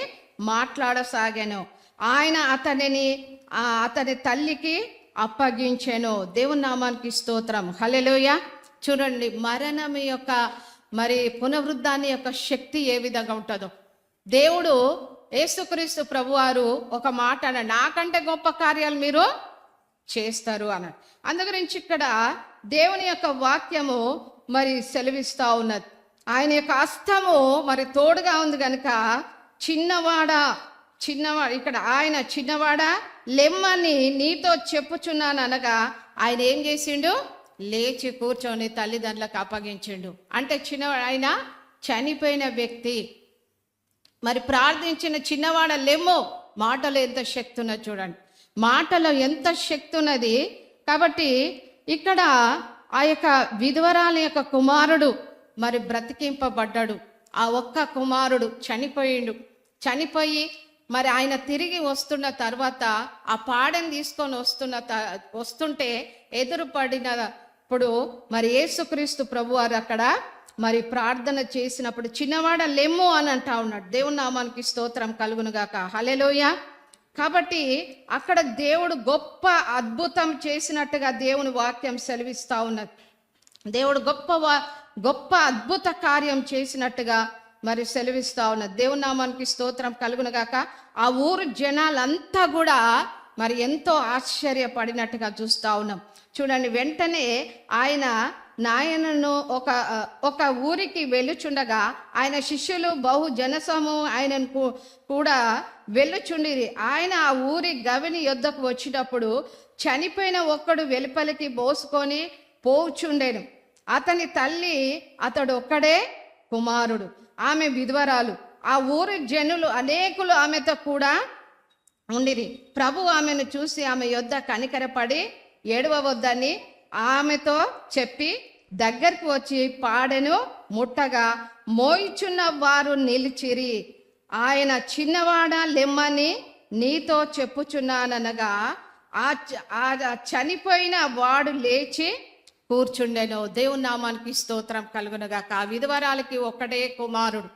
మాట్లాడసాగాను. ఆయన అతని తల్లికి అప్పగించెను. దేవుని నామానికి స్తోత్రం. హల్లెలూయా. చూడండి, మరణం యొక్క మరి పునరుద్ధాన్ని యొక్క శక్తి ఏ విధంగా ఉంటుందో. దేవుడు యేసుక్రీస్తు ప్రభువారు ఒక మాట అన్నాడు, నాకంటే గొప్ప కార్యాలు మీరు చేస్తారు అన్నాడు. అందుగురించి ఇక్కడ దేవుని యొక్క వాక్యము మరి సెలవిస్తూ ఉన్నది. ఆయన యొక్క హస్తము మరి తోడుగా ఉంది కనుక చిన్నవాడా ఇక్కడ ఆయన చిన్నవాడా లెమ్మని నీతో చెప్పుచున్నాను అనగా ఆయన ఏం చేసిండు? లేచి కూర్చొని తల్లిదండ్రులకు అప్పగించిండు. అంటే ఆయన చనిపోయిన వ్యక్తి మరి ప్రార్థించిన చిన్నవాడ లెమ్మో మాటలో ఎంత శక్తి ఉన్నది చూడండి. మాటలో ఎంత శక్తి ఉన్నది. కాబట్టి ఇక్కడ ఆ యొక్క విధవరాల యొక్క కుమారుడు మరి బ్రతికింపబడ్డాడు. ఆ ఒక్క కుమారుడు చనిపోయి మరి ఆయన తిరిగి వస్తున్న తర్వాత ఆ పాడని తీసుకొని వస్తుంటే ఎదురుపడినప్పుడు మరి యేసుక్రీస్తు ప్రభువారు అక్కడ మరి ప్రార్థన చేసినప్పుడు, చిన్నవాడ లెమ్ము అని అంటా ఉన్నాడు. దేవుని నామానికి స్తోత్రం కలుగును గాక. హల్లెలూయా. కాబట్టి అక్కడ దేవుడు గొప్ప అద్భుతం చేసినట్టుగా దేవుని వాక్యం సెలవిస్తా ఉన్నది. దేవుడు గొప్ప అద్భుత కార్యం చేసినట్టుగా మరి సెలవిస్తా ఉన్నది. దేవుని నామానికి స్తోత్రం కలుగును గాక. ఆ ఊరు జనాలంతా కూడా మరి ఎంతో ఆశ్చర్యపడినట్టుగా చూస్తా ఉన్నాం. చూడండి, వెంటనే నాయనను ఒక ఊరికి వెళ్ళుచుండగా ఆయన శిష్యులు బహు జనసమూహం ఆయనను కూడా వెళ్ళుచుండిరి. ఆయన ఆ ఊరి గవిని యొద్దకు వచ్చినప్పుడు చనిపోయిన ఒక్కడు వెలుపలికి బోసుకొని పోవుచుండెను. అతని తల్లి అతడు ఒక్కడే కుమారుడు, ఆమె విధవరాలు. ఆ ఊరి జనులు అనేకులు ఆమెతో కూడా ఉండిరి. ప్రభు ఆమెను చూసి ఆమె యొద్ద కనికరపడి ఏడవవద్దని ఆమెతో చెప్పి దగ్గరికి వచ్చి పాడెను ముట్టగా మోయిచున్న వారు నిలిచిరి. ఆయన చిన్నవాడ లెమ్మని నీతో చెప్పుచున్నాననగా ఆ చనిపోయిన వాడు లేచి కూర్చుండెను. దేవుని నామానికి స్తోత్రం కలుగునగాక. ఆ విధవరాలకి ఒక్కడే కుమారుడు.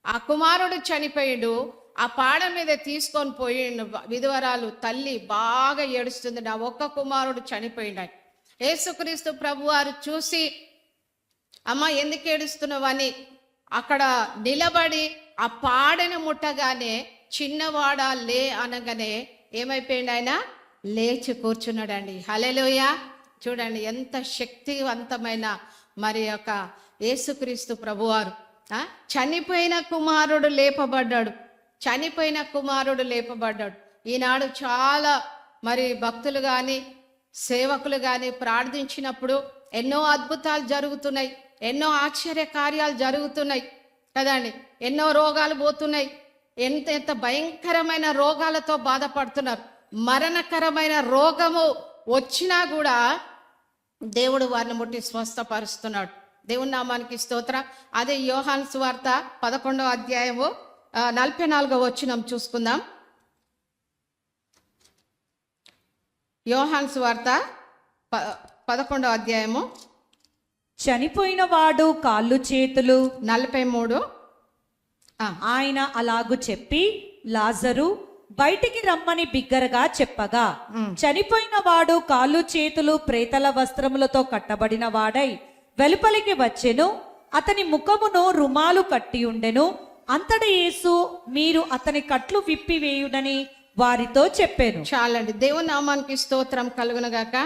ఆ కుమారుడు చనిపోయాడు. ఆ పాడ మీద తీసుకొని పోయిండు. విధవరాలు తల్లి బాగా ఏడుస్తుంది, నా ఒక్క కుమారుడు చనిపోయిండు. యేసుక్రీస్తు ప్రభువారు చూసి, అమ్మ ఎందుకు ఏడుస్తున్నావని అక్కడ నిలబడి ఆ పాడను ముట్టగానే చిన్నవాడా లే అనగానే ఏమైపోయింది, ఆయన లేచి కూర్చున్నాడండి. హల్లెలూయా. చూడండి ఎంత శక్తివంతమైన మరి యొక్క యేసుక్రీస్తు ప్రభువారు. చనిపోయిన కుమారుడు లేపబడ్డాడు. ఈనాడు చాలా మరి భక్తులు కానీ సేవకులు కానీ ప్రార్థించినప్పుడు ఎన్నో అద్భుతాలు జరుగుతున్నాయి, ఎన్నో ఆశ్చర్య కార్యాలు జరుగుతున్నాయి కదండి. ఎన్నో రోగాలు పోతున్నాయి. ఎంత భయంకరమైన రోగాలతో బాధపడుతున్నారు. మరణకరమైన రోగము వచ్చినా కూడా దేవుడు వారిని ముట్టి స్వస్థపరుస్తున్నాడు. దేవుని నామానికి స్తోత్రం. అదే యోహాను సువార్త 11వ అధ్యాయము 44వ వచనం చూసుకుందాం. యోహాను సువార్త 11వ అధ్యాయము చనిపోయిన వాడు కాళ్ళు చేతులు 43. ఆయన అలాగు చెప్పి లాజరు బయటికి రమ్మని బిగ్గరగా చెప్పగా చనిపోయిన వాడు కాళ్ళు చేతులు ప్రేతల వస్త్రములతో కట్టబడిన వాడై వెలుపలికి వచ్చెను. అతని ముఖమును రుమాలు కట్టి ఉండెను. అంతట యేసు మీరు అతని కట్లు విప్పివేయుడని వారితో చెప్పాను. చాలండి. దేవుని నామానికి స్తోత్రం కలుగునగాక.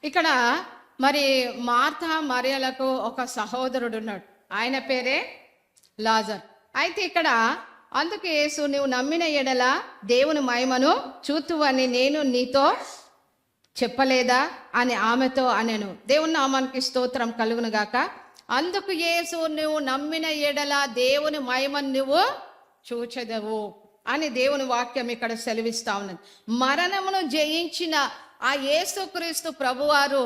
ఇక్కడ మరి మార్తా మరియలకు ఒక సహోదరుడు ఉన్నాడు, ఆయన పేరే లాజర్. అయితే ఇక్కడ అందుకు యేసు నువ్వు నమ్మిన ఎడల దేవుని మహిమను చూతువని నేను నీతో చెప్పలేదా అని ఆమెతో అనెను. దేవుని నామానికి స్తోత్రం కలుగునుగాక. అందుకు యేసు నువ్వు నమ్మిన ఎడల దేవుని మహిమను నువ్వు చూచెదవు అని దేవుని వాక్యం ఇక్కడ సెలవిస్తా ఉన్నది. మరణమును జయించిన ఆ యేసుక్రీస్తు ప్రభువారు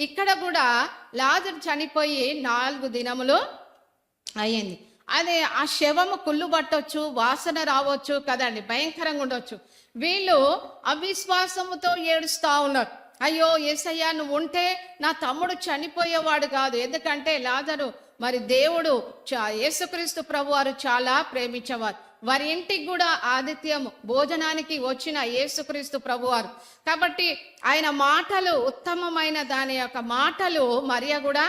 ఇక్కడ కూడా లాజరు చనిపోయి 4 దినములు అయ్యింది. అదే ఆ శవము కుళ్ళు పట్టొచ్చు, వాసన రావచ్చు కదండి, భయంకరంగా ఉండొచ్చు. వీళ్ళు అవిశ్వాసముతో ఏడుస్తూ ఉన్నారు. అయ్యో యేసయ్యా నువ్వు ఉంటే నా తమ్ముడు చనిపోయేవాడు కాదు. ఎందుకంటే లాజరు మరి దేవుడు యేసుక్రీస్తు ప్రభువారు చాలా ప్రేమించేవారు. వారి ఇంటికి కూడా ఆతిథ్యము భోజనానికి వచ్చిన యేసుక్రీస్తు ప్రభువారు. కాబట్టి ఆయన మాటలు ఉత్తమమైన దాని యొక్క మాటలు మరియ కూడా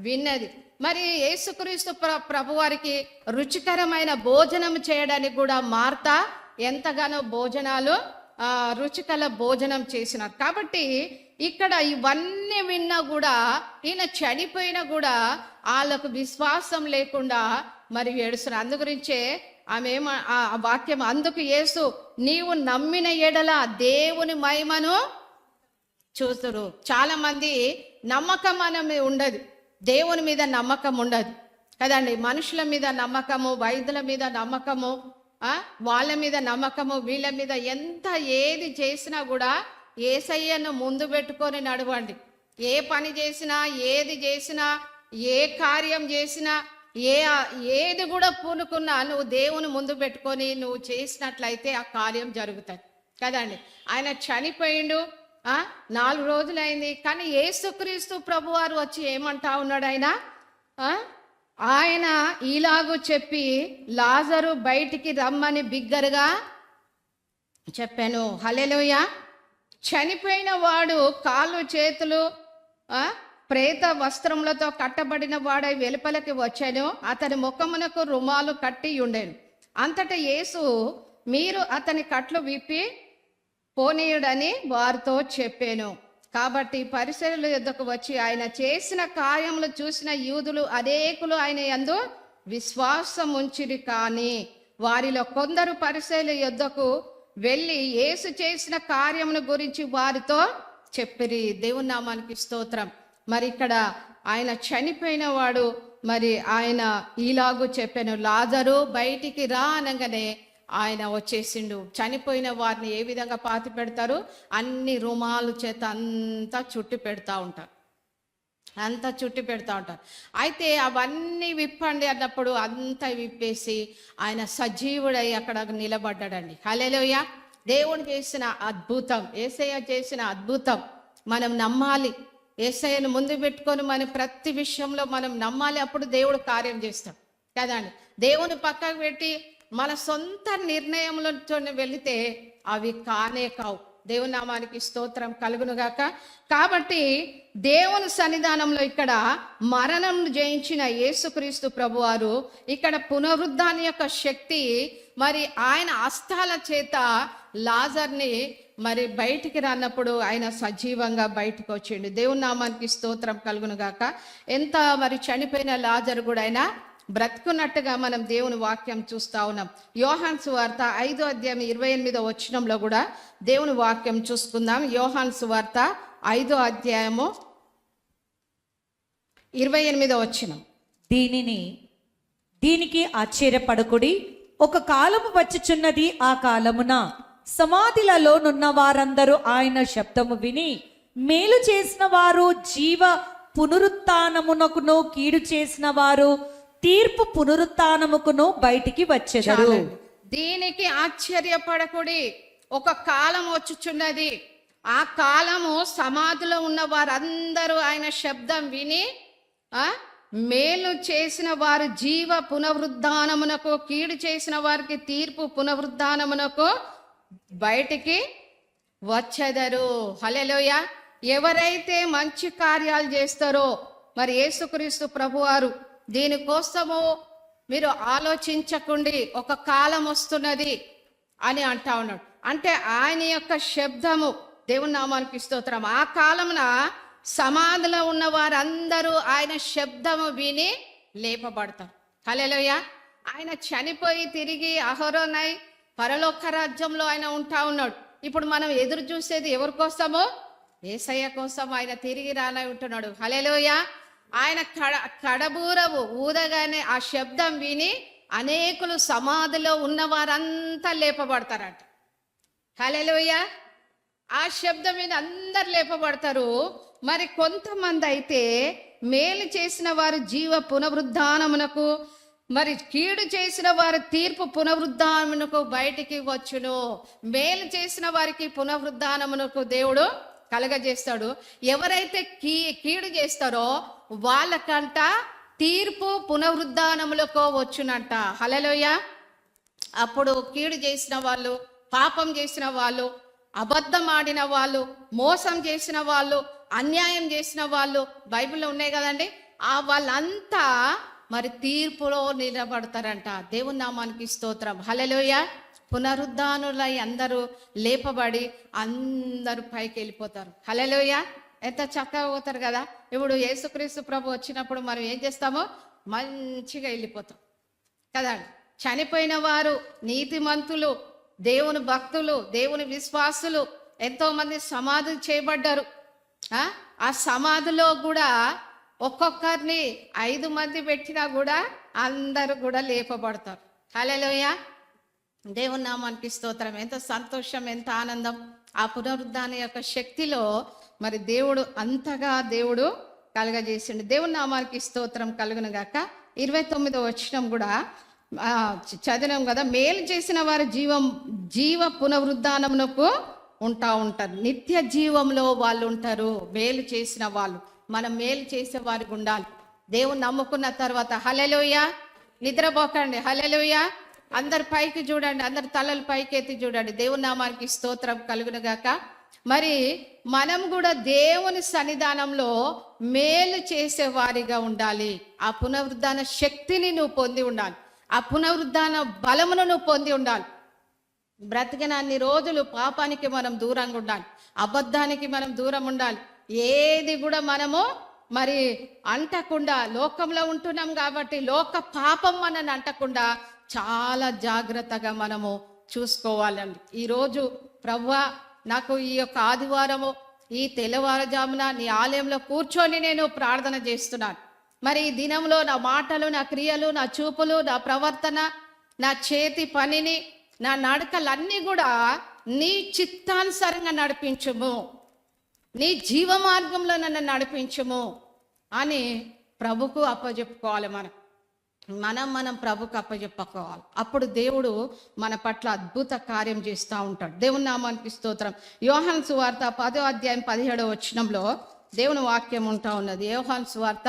విన్నది. మరి యేసుక్రీస్తు ప్రభువారికి రుచికరమైన భోజనం చేయడానికి కూడా మార్తా ఎంతగానో భోజనాలు రుచికర భోజనం చేసినారు. కాబట్టి ఇక్కడ ఇవన్నీ విన్నా కూడా ఈయన చనిపోయినా కూడా వాళ్ళకు విశ్వాసం లేకుండా మరి ఏడుస్తున్నారు. అందు గురించే ఆమె ఆ వాక్యం, అందుకు యేసు నీవు నమ్మిన ఎడల దేవుని మహిమను చూస్తురు. చాలా మంది నమ్మకం అనేది ఉండదు, దేవుని మీద నమ్మకం ఉండదు కదండి. మనుషుల మీద నమ్మకము, వైద్యుల మీద నమ్మకము, వాళ్ళ మీద నమ్మకము, వీళ్ళ మీద ఎంత ఏది చేసినా కూడా యేసయ్యను ముందు పెట్టుకొని నడవండి. ఏ పని చేసినా, ఏది చేసినా, ఏ కార్యం చేసినా, ఏది కూడా పూనుకున్నా నువ్వు దేవుని ముందు పెట్టుకొని నువ్వు చేసినట్లయితే ఆ కార్యం జరుగుతుంది కదండి. ఆయన చనిపోయిండు, 4 రోజులైంది. కానీ యేసుక్రీస్తు ప్రభువారు వచ్చి ఏమంటా ఉన్నాడు ఆయన ఇలాగూ చెప్పి లాజరు బయటికి రమ్మని బిగ్గరగా చెప్పాను. హల్లెలూయా. చనిపోయిన వాడు కాళ్ళు చేతులు ప్రేత వస్త్రములతో కట్టబడిన వాడై వెలుపలకి వచ్చాను. అతని ముఖమునకు రుమాలు కట్టి ఉండేను. అంతటా యేసు, మీరు అతని కట్లు విప్పి పోనీయుడని వారితో చెప్పాను. కాబట్టి పరిసయ్యుల యొద్దకు వచ్చి ఆయన చేసిన కార్యములు చూసిన యూదులు అనేకులు ఆయన యందు విశ్వాసం ఉంచిరి. కానీ వారిలో కొందరు పరిసయ్యుల యొద్దకు వెళ్ళి యేసు చేసిన కార్యమును గురించి వారితో చెప్పిరి. దేవుని నామానికి స్తోత్రం. మరి ఇక్కడ ఆయన చనిపోయిన వాడు మరి ఆయన ఇలాగూ చెప్పాను, లాజరు బయటికి రా అనగానే ఆయన వచ్చేసిండు. చనిపోయిన వారిని ఏ విధంగా పాతి పెడతారు? అన్ని రుమాలు చేత అంతా చుట్టి పెడతా ఉంటారు, అయితే అవన్నీ విప్పండి అన్నప్పుడు అంతా విప్పేసి ఆయన సజీవుడై అక్కడ నిలబడ్డాడండి. హల్లెలూయా. దేవుడు చేసిన అద్భుతం, యేసయ్య చేసిన అద్భుతం మనం నమ్మాలి. యేసయ్యను ముందు పెట్టుకొని మనం ప్రతి విషయంలో మనం నమ్మాలి. అప్పుడు దేవుడు కార్యం చేస్తాడు కదండి. దేవుని పక్కకు పెట్టి మన సొంత నిర్ణయంలో వెళితే అవి కానే కావు. దేవుని నామానికి స్తోత్రం కలుగునుగాక. కాబట్టి దేవుని సన్నిధానంలో ఇక్కడ మరణం జయించిన యేసుక్రీస్తు ప్రభువారు ఇక్కడ పునరుద్ధాని యొక్క శక్తి మరి ఆయన హస్తాల చేత లాజర్ని మరి బయటికి రానప్పుడు ఆయన సజీవంగా బయటకు వచ్చిండు. దేవుని నామానికి స్తోత్రం కలుగునుగాక. ఎంత మరి చనిపోయిన లాజరు కూడా ఆయన బ్రతుకున్నట్టుగా మనం దేవుని వాక్యం చూస్తా ఉన్నాం. యోహాను సువార్త 5వ అధ్యాయం 28వ వచనంలో కూడా దేవుని వాక్యం చూసుకుందాం. యోహాను సువార్త 5వ అధ్యాయము 28వ వచనం. దీనికి ఆశ్చర్యపడకుడి, ఒక కాలము వచ్చుచున్నది, ఆ కాలమున సమాధిలలోనున్న వారందరూ ఆయన శబ్దము విని మేలు చేసిన వారు జీవ పునరుత్థానమునకును, కీడు చేసిన వారు తీర్పు పునరుత్థానముకును బయటికి వచ్చెదరు. దీనికి ఆశ్చర్యపడకుడి, ఒక కాలం వచ్చుచున్నది, ఆ కాలము సమాధిలో ఉన్న వారందరూ ఆయన శబ్దం విని మేలు చేసిన వారు జీవ పునరుద్ధానమునకు, కీడు చేసిన వారికి తీర్పు పునరుద్ధానమునకు బయటికి వచ్చెదరు. హల్లెలూయా. ఎవరైతే మంచి కార్యాలు చేస్తారో మరి యేసుక్రీస్తు ప్రభువారు దీనికోసము మీరు ఆలోచించకండి, ఒక కాలం వస్తున్నది అని అంటా ఉన్నాడు. అంటే ఆయన యొక్క శబ్దము, దేవుని నామానికి స్తోత్రం, ఆ కాలమున సమాధిలో ఉన్న వారందరూ ఆయన శబ్దము విని లేపబడతారు. హల్లెలూయా. ఆయన చనిపోయి తిరిగి అహరోనై పరలోక రాజ్యంలో ఆయన ఉంటా ఉన్నాడు. ఇప్పుడు మనం ఎదురు చూసేది ఎవరి కోసమో? యేసయ్య కోసం. ఆయన తిరిగి రానై ఉంటున్నాడు. హల్లెలూయా. ఆయన కడబూరవు ఊదగానే ఆ శబ్దం విని అనేకులు సమాధిలో ఉన్న వారంతా లేపబడతారట. హల్లెలూయా. ఆ శబ్దం విని అందరు లేపబడతారు. మరి కొంతమంది అయితే మేలు చేసిన వారు జీవ పునరుద్ధానమునకు, మరి కీడు చేసిన వారు తీర్పు పునరుద్ధానమునకు బయటికి వచ్చును. మేలు చేసిన వారికి పునరుద్ధానమునకు దేవుడు కలగజేస్తాడు. ఎవరైతే కీడు చేస్తారో వాళ్ళకంట తీర్పు పునరుద్ధానములకు వచ్చునంట. హల్లెలూయా. అప్పుడు కీడు చేసిన వాళ్ళు, పాపం చేసిన వాళ్ళు, అబద్ధం ఆడిన వాళ్ళు, మోసం చేసిన వాళ్ళు, అన్యాయం చేసిన వాళ్ళు బైబిల్లో ఉన్నాయి కదండి, ఆ వాళ్ళంతా మరి తీర్పులో నిలబడతారంట. దేవుని నామానికి స్తోత్రం. హల్లెలూయా. పునరుద్ధానులై అందరూ లేపబడి అందరూ పైకి వెళ్ళిపోతారు. హల్లెలూయా. ఎంత చక్కగా పోతారు కదా. ఇప్పుడు యేసుక్రీస్తు ప్రభు వచ్చినప్పుడు మనం ఏం చేస్తామో మంచిగా వెళ్ళిపోతాం కదా. చనిపోయిన వారు, నీతిమంతులు, దేవుని భక్తులు, దేవుని విశ్వాసులు ఎంతో మంది సమాధి చేయబడ్డారు. ఆ సమాధిలో కూడా ఒక్కొక్కరిని 5 మంది పెట్టినా కూడా అందరూ కూడా లేపబడతారు. హల్లెలూయా. దేవుని నామానికి స్తోత్రం. ఎంత సంతోషం, ఎంత ఆనందం. ఆ పునరుద్ధాన యొక్క శక్తిలో మరి దేవుడు అంతగా దేవుడు కలగజేసిండు. దేవుని నామానికి స్తోత్రం కలుగును గాక. 29వ వచనం కూడా చదివాం కదా, మేలు చేసిన వారు జీవ పునరుద్ధానమునకు ఉంటారు. నిత్య జీవంలో వాళ్ళు ఉంటారు. మేలు చేసిన వాళ్ళు, మనం మేలు చేసే వారికి ఉండాలి. దేవుని నమ్ముకున్న తర్వాత హల్లెలూయా, నిద్రపోకండి, హల్లెలూయా. అందరు పైకి చూడండి, అందరు తలలు పైకి ఎత్తి చూడండి. దేవుని నామానికి స్తోత్రం కలుగును గాక. మరి మనం కూడా దేవుని సన్నిధానంలో మేలు చేసే వారిగా ఉండాలి. ఆ పునరుద్ధాన శక్తిని నువ్వు పొంది ఉండాలి. ఆ పునరుద్ధాన బలమును నువ్వు పొంది ఉండాలి. బ్రతికిన అన్ని రోజులు పాపానికి మనం దూరంగా ఉండాలి, అబద్ధానికి మనం దూరం ఉండాలి. ఏది కూడా మనము మరి అంటకుండా, లోకంలో ఉంటున్నాం కాబట్టి లోక పాపం మనని అంటకుండా చాలా జాగ్రత్తగా మనము చూసుకోవాలండి. ఈరోజు ప్రభువా, నాకు ఈ యొక్క ఆదివారము ఈ తెల్లవారుజామున నీ ఆలయంలో కూర్చొని నేను ప్రార్థన చేస్తున్నాను. మరి ఈ దినంలో నా మాటలు, నా క్రియలు, నా చూపులు, నా ప్రవర్తన, నా చేతి పనిని, నా నడకలన్నీ కూడా నీ చిత్తానుసారంగా నడిపించుము, నీ జీవ మార్గంలో నన్ను నడిపించుము అని ప్రభుకు అప్పచెప్పుకోవాలి. మనం ప్రభుకు అప్పచెప్పుకోవాలి. అప్పుడు దేవుడు మన పట్ల అద్భుత కార్యం చేస్తూ ఉంటాడు. దేవుని నామానికి స్తోత్రం. యోహాను సువార్త 10వ అధ్యాయం 17వ వచనంలో దేవుని వాక్యం ఉంటా ఉన్నది. యోహాను సువార్త,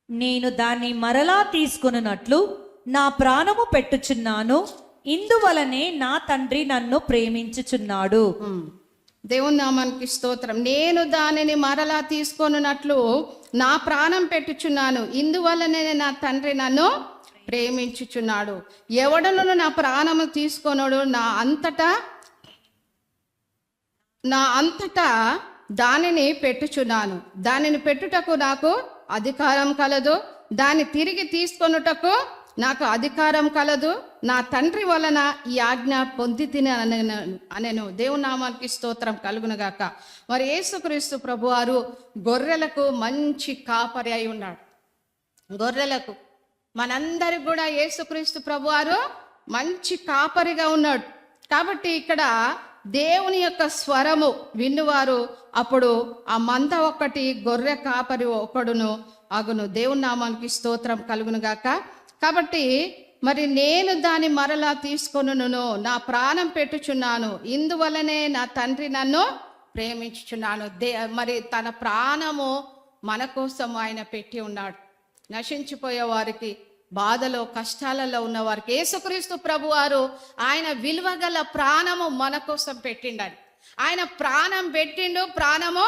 నేను దాన్ని మరలా తీసుకొనున్నట్లు నా ప్రాణము పెట్టుచున్నాను, ఇందువలనే నా తండ్రి నన్ను ప్రేమించుచున్నాడు. దేవుని నామానికి స్తోత్రం. నేను దానిని మరలా తీసుకొనున్నట్లు నా ప్రాణం పెట్టుచున్నాను, ఇందువలనే నా తండ్రి నన్ను ప్రేమించుచున్నాడు. ఎవడను నా ప్రాణము తీసుకొనడు, నా అంతటా దానిని పెట్టుచున్నాను. దానిని పెట్టుటకు నాకు అధికారం కలదు, దాన్ని తిరిగి తీసుకొనుటకు నాకు అధికారం కలదు. నా తండ్రి వలన ఈ ఆజ్ఞ పొంది తిని అనెను. దేవుని నామానికి స్తోత్రం కలుగునుగాక. మరి యేసుక్రీస్తు ప్రభువారు గొర్రెలకు మంచి కాపరి అయి ఉన్నాడు. గొర్రెలకు, మనందరికి కూడా యేసుక్రీస్తు ప్రభువారు మంచి కాపరిగా ఉన్నాడు. కాబట్టి ఇక్కడ దేవుని యొక్క స్వరము విన్నువారు అప్పుడు ఆ మంద ఒకటి, గొర్రె కాపరి ఒకడును అగును. దేవుని నామానికి స్తోత్రం కలుగును గాక. కాబట్టి మరి నేను దాన్ని మరలా తీసుకొనును, నా ప్రాణం పెట్టుచున్నాను, ఇందువలనే నా తండ్రి నన్ను ప్రేమించుచున్నాను. మరి తన ప్రాణము మన కోసం ఆయన పెట్టి ఉన్నాడు. నశించిపోయే వారికి, బాధలో కష్టాలలో ఉన్న వారికి యేసుక్రీస్తు ప్రభువారు ఆయన విలువగల ప్రాణము మన కోసం పెట్టిండని. ఆయన ప్రాణం పెట్టిండు, ప్రాణము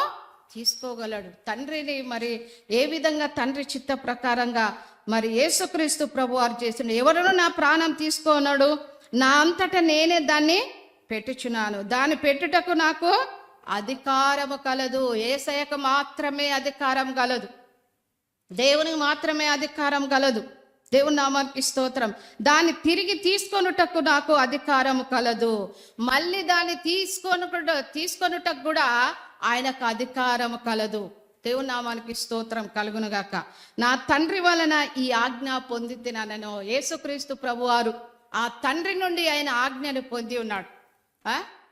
తీసుకోగలడు. తండ్రిని మరి ఏ విధంగా తండ్రి చిత్త ప్రకారంగా మరి యేసుక్రీస్తు ప్రభువారు చేసిండు. ఎవరును నా ప్రాణం తీసుకోనడు, నా అంతటా నేనే దాన్ని పెట్టుచున్నాను, దాన్ని పెట్టుటకు నాకు అధికారము కలదు. యేసయ్యకు మాత్రమే అధికారం కలదు, దేవునికి మాత్రమే అధికారం కలదు. దేవుని నామానికి స్తోత్రం. దాన్ని తిరిగి తీసుకొనుటకు నాకు అధికారము కలదు. మళ్ళీ దాన్ని తీసుకొనుటకు కూడా ఆయనకు అధికారము కలదు. దేవుని నామానికి స్తోత్రం కలుగునుగాక. నా తండ్రి వలన ఈ ఆజ్ఞ పొంది తినను. యేసుక్రీస్తు ప్రభువారు ఆ తండ్రి నుండి ఆయన ఆజ్ఞను పొంది ఉన్నాడు.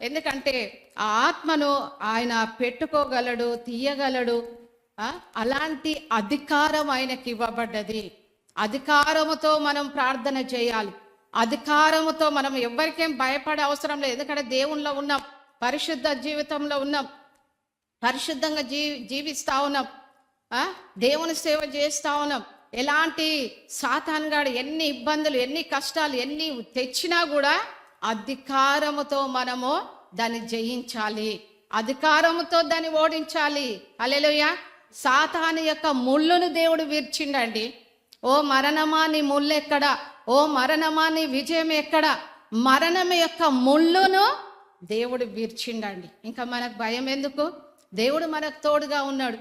ఎందుకంటే ఆ ఆత్మను ఆయన పెట్టుకోగలడు, తీయగలడు. అలాంటి అధికారం ఆయనకి ఇవ్వబడ్డది. అధికారముతో మనం ప్రార్థన చేయాలి. అధికారముతో మనం ఎవరికేం భయపడే అవసరం లేదు. ఎందుకంటే దేవునిలో ఉన్నాం, పరిశుద్ధ జీవితంలో ఉన్నాం, పరిశుద్ధంగా జీవిస్తా ఉన్నాం, దేవుని సేవ చేస్తా ఉన్నాం. ఎలాంటి సాతానుగాడు ఎన్ని ఇబ్బందులు, ఎన్ని కష్టాలు, ఎన్ని తెచ్చినా కూడా అధికారముతో మనము దాన్ని జయించాలి, అధికారముతో దాన్ని ఓడించాలి. హల్లెలూయా. సాతాను యొక్క ముళ్ళును దేవుడు విరిచిండండి. ఓ మరణమా నీ ముళ్ళు ఎక్కడా, ఓ మరణమా నీ విజయం ఎక్కడా? మరణం యొక్క ముళ్ళును దేవుడు విరిచిండండి. ఇంకా మనకు భయం ఎందుకు? దేవుడు మనకు తోడుగా ఉన్నాడు.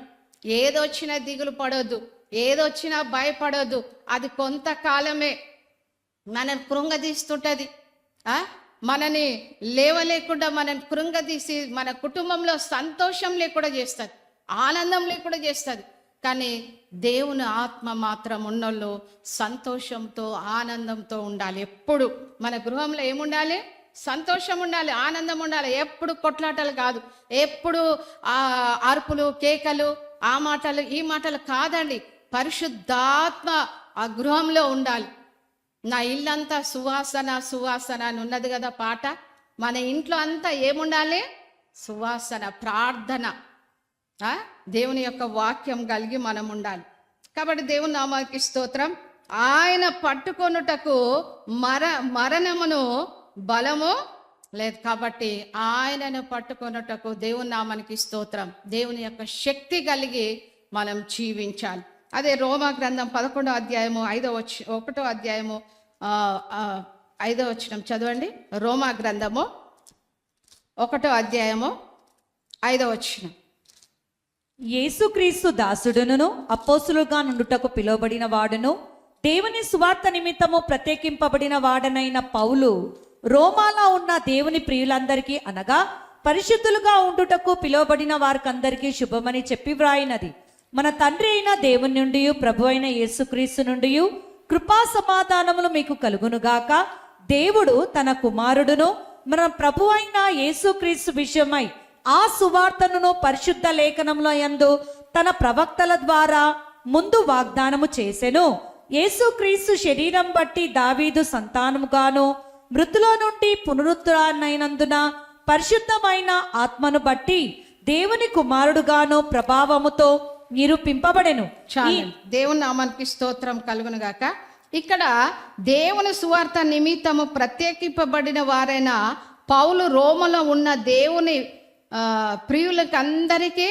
ఏదొచ్చినా దిగులు పడొద్దు, ఏదొచ్చినా భయపడొద్దు. అది కొంతకాలమే మనని కృంగదీస్తుంటది, మనని లేవలేకుండా మనని కృంగదీసి మన కుటుంబంలో సంతోషం లేకుండా చేస్తుంది, ఆనందం లేకుండా చేస్తుంది. కానీ దేవుని ఆత్మ మాత్రం ఉన్నోళ్ళు సంతోషంతో ఆనందంతో ఉండాలి. ఎప్పుడు మన గృహంలో ఏముండాలి? సంతోషం ఉండాలి, ఆనందం ఉండాలి. ఎప్పుడు కొట్లాటలు కాదు, ఎప్పుడు అరుపులు కేకలు, ఆ మాటలు ఈ మాటలు కాదండి. పరిశుద్ధాత్మ ఆ గృహంలో ఉండాలి. నా ఇల్లంతా సువాసన సువాసన అని ఉన్నది కదా పాట. మన ఇంట్లో అంతా ఏముండాలి? సువాసన, ప్రార్థన, దేవుని యొక్క వాక్యం కలిగి మనం ఉండాలి. కాబట్టి దేవుని నామానికి స్తోత్రం. ఆయన పట్టుకొనుటకు మరణమును బలము లేదు. కాబట్టి ఆయనను పట్టుకొనుటకు దేవుని నామానికి స్తోత్రం. దేవుని యొక్క శక్తి కలిగి మనం జీవించాలి. అదే రోమా గ్రంథం 11వ అధ్యాయము 1వ అధ్యాయము 5వ వచనం చదవండి. రోమా గ్రంథము 1వ అధ్యాయము 5వ వచనం. యేసుక్రీస్తు దాసుడును అపోస్తులుగా నుండుటకు పిలువబడిన వాడును దేవుని సువార్త నిమిత్తము ప్రత్యేకింపబడిన వాడనైన పౌలు రోమాలో ఉన్న దేవుని ప్రియులందరికీ అనగా పరిశుద్ధులుగా ఉండుటకు పిలువబడిన వారికందరికీ శుభమని చెప్పి వ్రాయినది. మన తండ్రి అయిన దేవుని నుండి ప్రభు అయిన యేసుక్రీస్తు నుండి కృపా సమాధానములు మీకు కలుగునుగాక. దేవుడు తన కుమారుడును మన ప్రభు అయిన యేసుక్రీస్తు విషయమై ఆ సువార్తను పరిశుద్ధ లేఖనముల యందు తన ప్రవక్తల ద్వారా ముందు వాగ్దానము చేసెను. యేసుక్రీస్తు శరీరం బట్టి దావీదు సంతానముగాను మృతుల నుండి పునరుద్ధరణైనందున పరిశుద్ధమైన ఆత్మను బట్టి దేవుని కుమారుడుగాను ప్రభావముతో నిరూపింపబడెను. దేవుని నామానికి స్తోత్రం కలుగును గాక. ఇక్కడ దేవుని సువార్త నిమిత్తము ప్రత్యేకింపబడిన వారైన పౌలు రోమలో ఉన్న దేవుని ప్రియులకు అందరికీ,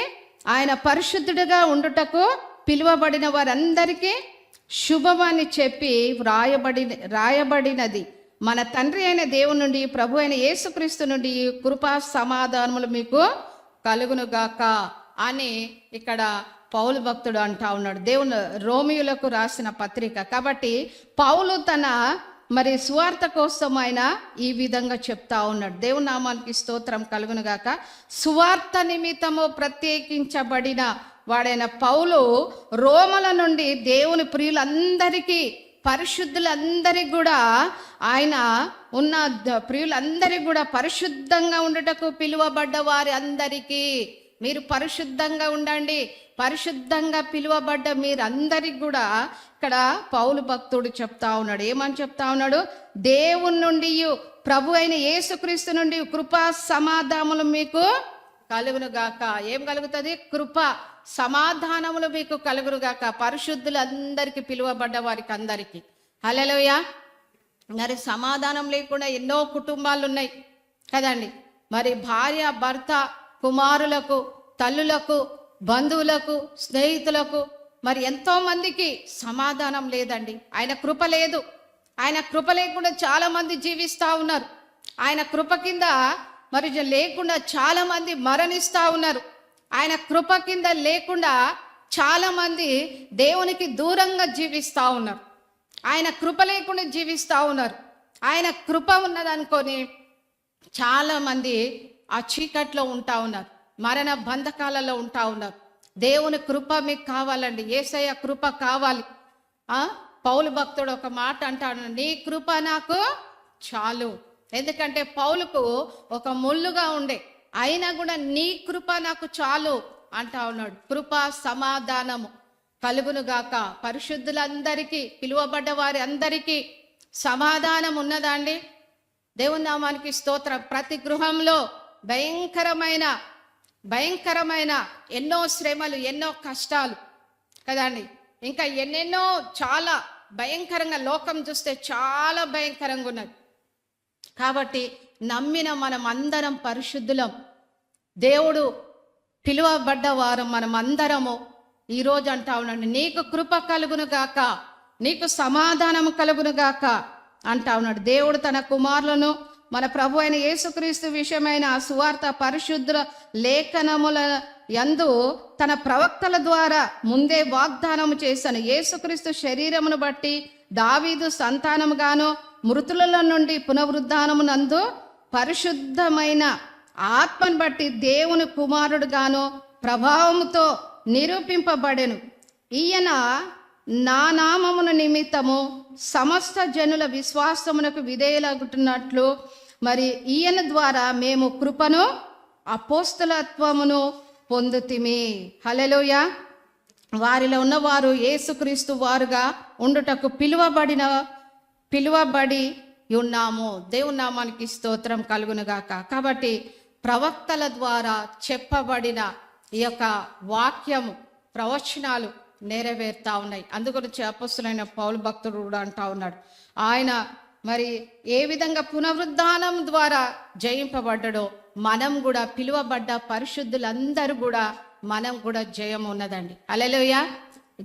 ఆయన పరిశుద్ధుడిగా ఉండుటకు పిలువబడిన వారందరికీ శుభమని చెప్పి రాయబడినది. మన తండ్రి అయిన దేవుని నుండి ప్రభు అయిన యేసుక్రీస్తు నుండి కృపా సమాధానములు మీకు కలుగునుగాక అని ఇక్కడ పౌలు భక్తుడు అంటా ఉన్నాడు. దేవుని రోమియులకు రాసిన పత్రిక. కాబట్టి పౌలు తన సువార్త కోసం ఆయన ఈ విధంగా చెప్తా ఉన్నాడు. దేవుని నామానికి స్తోత్రం కలుగునుగాక. సువార్త నిమిత్తము ప్రత్యేకించబడిన వాడైన పౌలు రోమల నుండి దేవుని ప్రియులందరికీ, పరిశుద్ధులందరికీ కూడా, ఆయన ఉన్న ప్రియులందరికీ కూడా పరిశుద్ధంగా ఉండుటకు పిలువబడ్డ వారి అందరికీ, మీరు పరిశుద్ధంగా ఉండండి, పరిశుద్ధంగా పిలువబడ్డ మీరందరికి కూడా ఇక్కడ పౌలు భక్తుడు చెప్తా ఉన్నాడు. ఏమని చెప్తా ఉన్నాడు? దేవుని నుండి ప్రభు అయిన యేసుక్రీస్తు నుండి కృపా సమాధానములు మీకు కలుగునుగాక. ఏం కలుగుతుంది? కృప సమాధానములు మీకు కలుగునుగాక. పరిశుద్ధులందరికీ పిలువబడ్డ వారికి అందరికీ. హల్లెలూయా. మరి సమాధానం లేకుండా ఎన్నో కుటుంబాలు ఉన్నాయి కదండి. మరి భార్య భర్త, కుమారులకు, తల్లులకు, బంధువులకు, స్నేహితులకు, మరి ఎంతో మందికి సమాధానం లేదండి. ఆయన కృప లేదు. ఆయన కృప లేకుండా చాలా మంది జీవిస్తూ ఉన్నారు. ఆయన కృప కింద మరి లేకుండా చాలా మంది మరణిస్తూ ఉన్నారు. ఆయన కృప కింద లేకుండా చాలా మంది దేవునికి దూరంగా జీవిస్తూ ఉన్నారు. ఆయన కృప లేకుండా జీవిస్తూ ఉన్నారు. ఆయన కృప ఉన్నదనుకొని చాలా మంది ఆ చీకట్లో ఉంటా ఉన్నారు, మరణ బంధకాలలో ఉంటా ఉన్నారు. దేవుని కృప మీకు కావాలండి, యేసయ్య కృప కావాలి. పౌలు భక్తుడు ఒక మాట అంటాడు, నీ కృప నాకు చాలు. ఎందుకంటే పౌలుకు ఒక ముళ్ళుగా ఉండే, అయినా కూడా నీ కృప నాకు చాలు అంటా ఉన్నాడు. కృప సమాధానము కలుగునుగాక. పరిశుద్ధులందరికీ, పిలువబడ్డ వారి అందరికీ సమాధానం ఉన్నదా అండి? దేవుని నామానికి స్తోత్రం. ప్రతి గృహంలో భయంకరమైన ఎన్నో శ్రమలు, ఎన్నో కష్టాలు కదండి. ఇంకా ఎన్నెన్నో చాలా భయంకరంగా, లోకం చూస్తే చాలా భయంకరంగా ఉన్నది. కాబట్టి నమ్మిన మనం అందరం పరిశుద్ధులం. దేవుడు పిలువబడ్డ వారం మనం అందరము ఈరోజు అంటా ఉన్నాడు, నీకు కృప కలుగునుగాక, నీకు సమాధానము కలుగునుగాక అంటా ఉన్నాడు. దేవుడు తన కుమారులను మన ప్రభు అయిన యేసుక్రీస్తు విషయమైన ఆ సువార్త పరిశుద్ధ లేఖనముల యందు తన ప్రవక్తల ద్వారా ముందే వాగ్దానము చేశాను. యేసుక్రీస్తు శరీరమును బట్టి దావీదు సంతానముగాను మృతుల నుండి పునరుద్ధానమునందు పరిశుద్ధమైన ఆత్మను బట్టి దేవుని కుమారుడుగాను ప్రభావముతో నిరూపింపబడెను. ఈయన నా నామమును నిమిత్తము సమస్త జనుల విశ్వాసమునకు విధేయులగుతున్నట్లు మరి ఈయన ద్వారా మేము కృపను అపోస్తలత్వమును పొందుతిమి. హల్లెలూయా. వారిలో ఉన్నవారు యేసుక్రీస్తు వారుగా ఉండుటకు పిలువబడి ఉన్నాము. దేవుని నామానికి స్తోత్రం కలుగునుగాక. కాబట్టి ప్రవక్తల ద్వారా చెప్పబడిన ఈ యొక్క వాక్యము ప్రవచనాలు నెరవేరుతా ఉన్నాయి. అందుగురించి అపొస్తలుడైన పౌలు భక్తుడు కూడా అంటా ఉన్నాడు, ఆయన మరి ఏ విధంగా పునరుద్ధానం ద్వారా జయింపబడ్డాడో మనం కూడా పిలువబడ్డ పరిశుద్ధులందరూ కూడా మనం కూడా జయం ఉన్నదండి. హల్లెలూయా.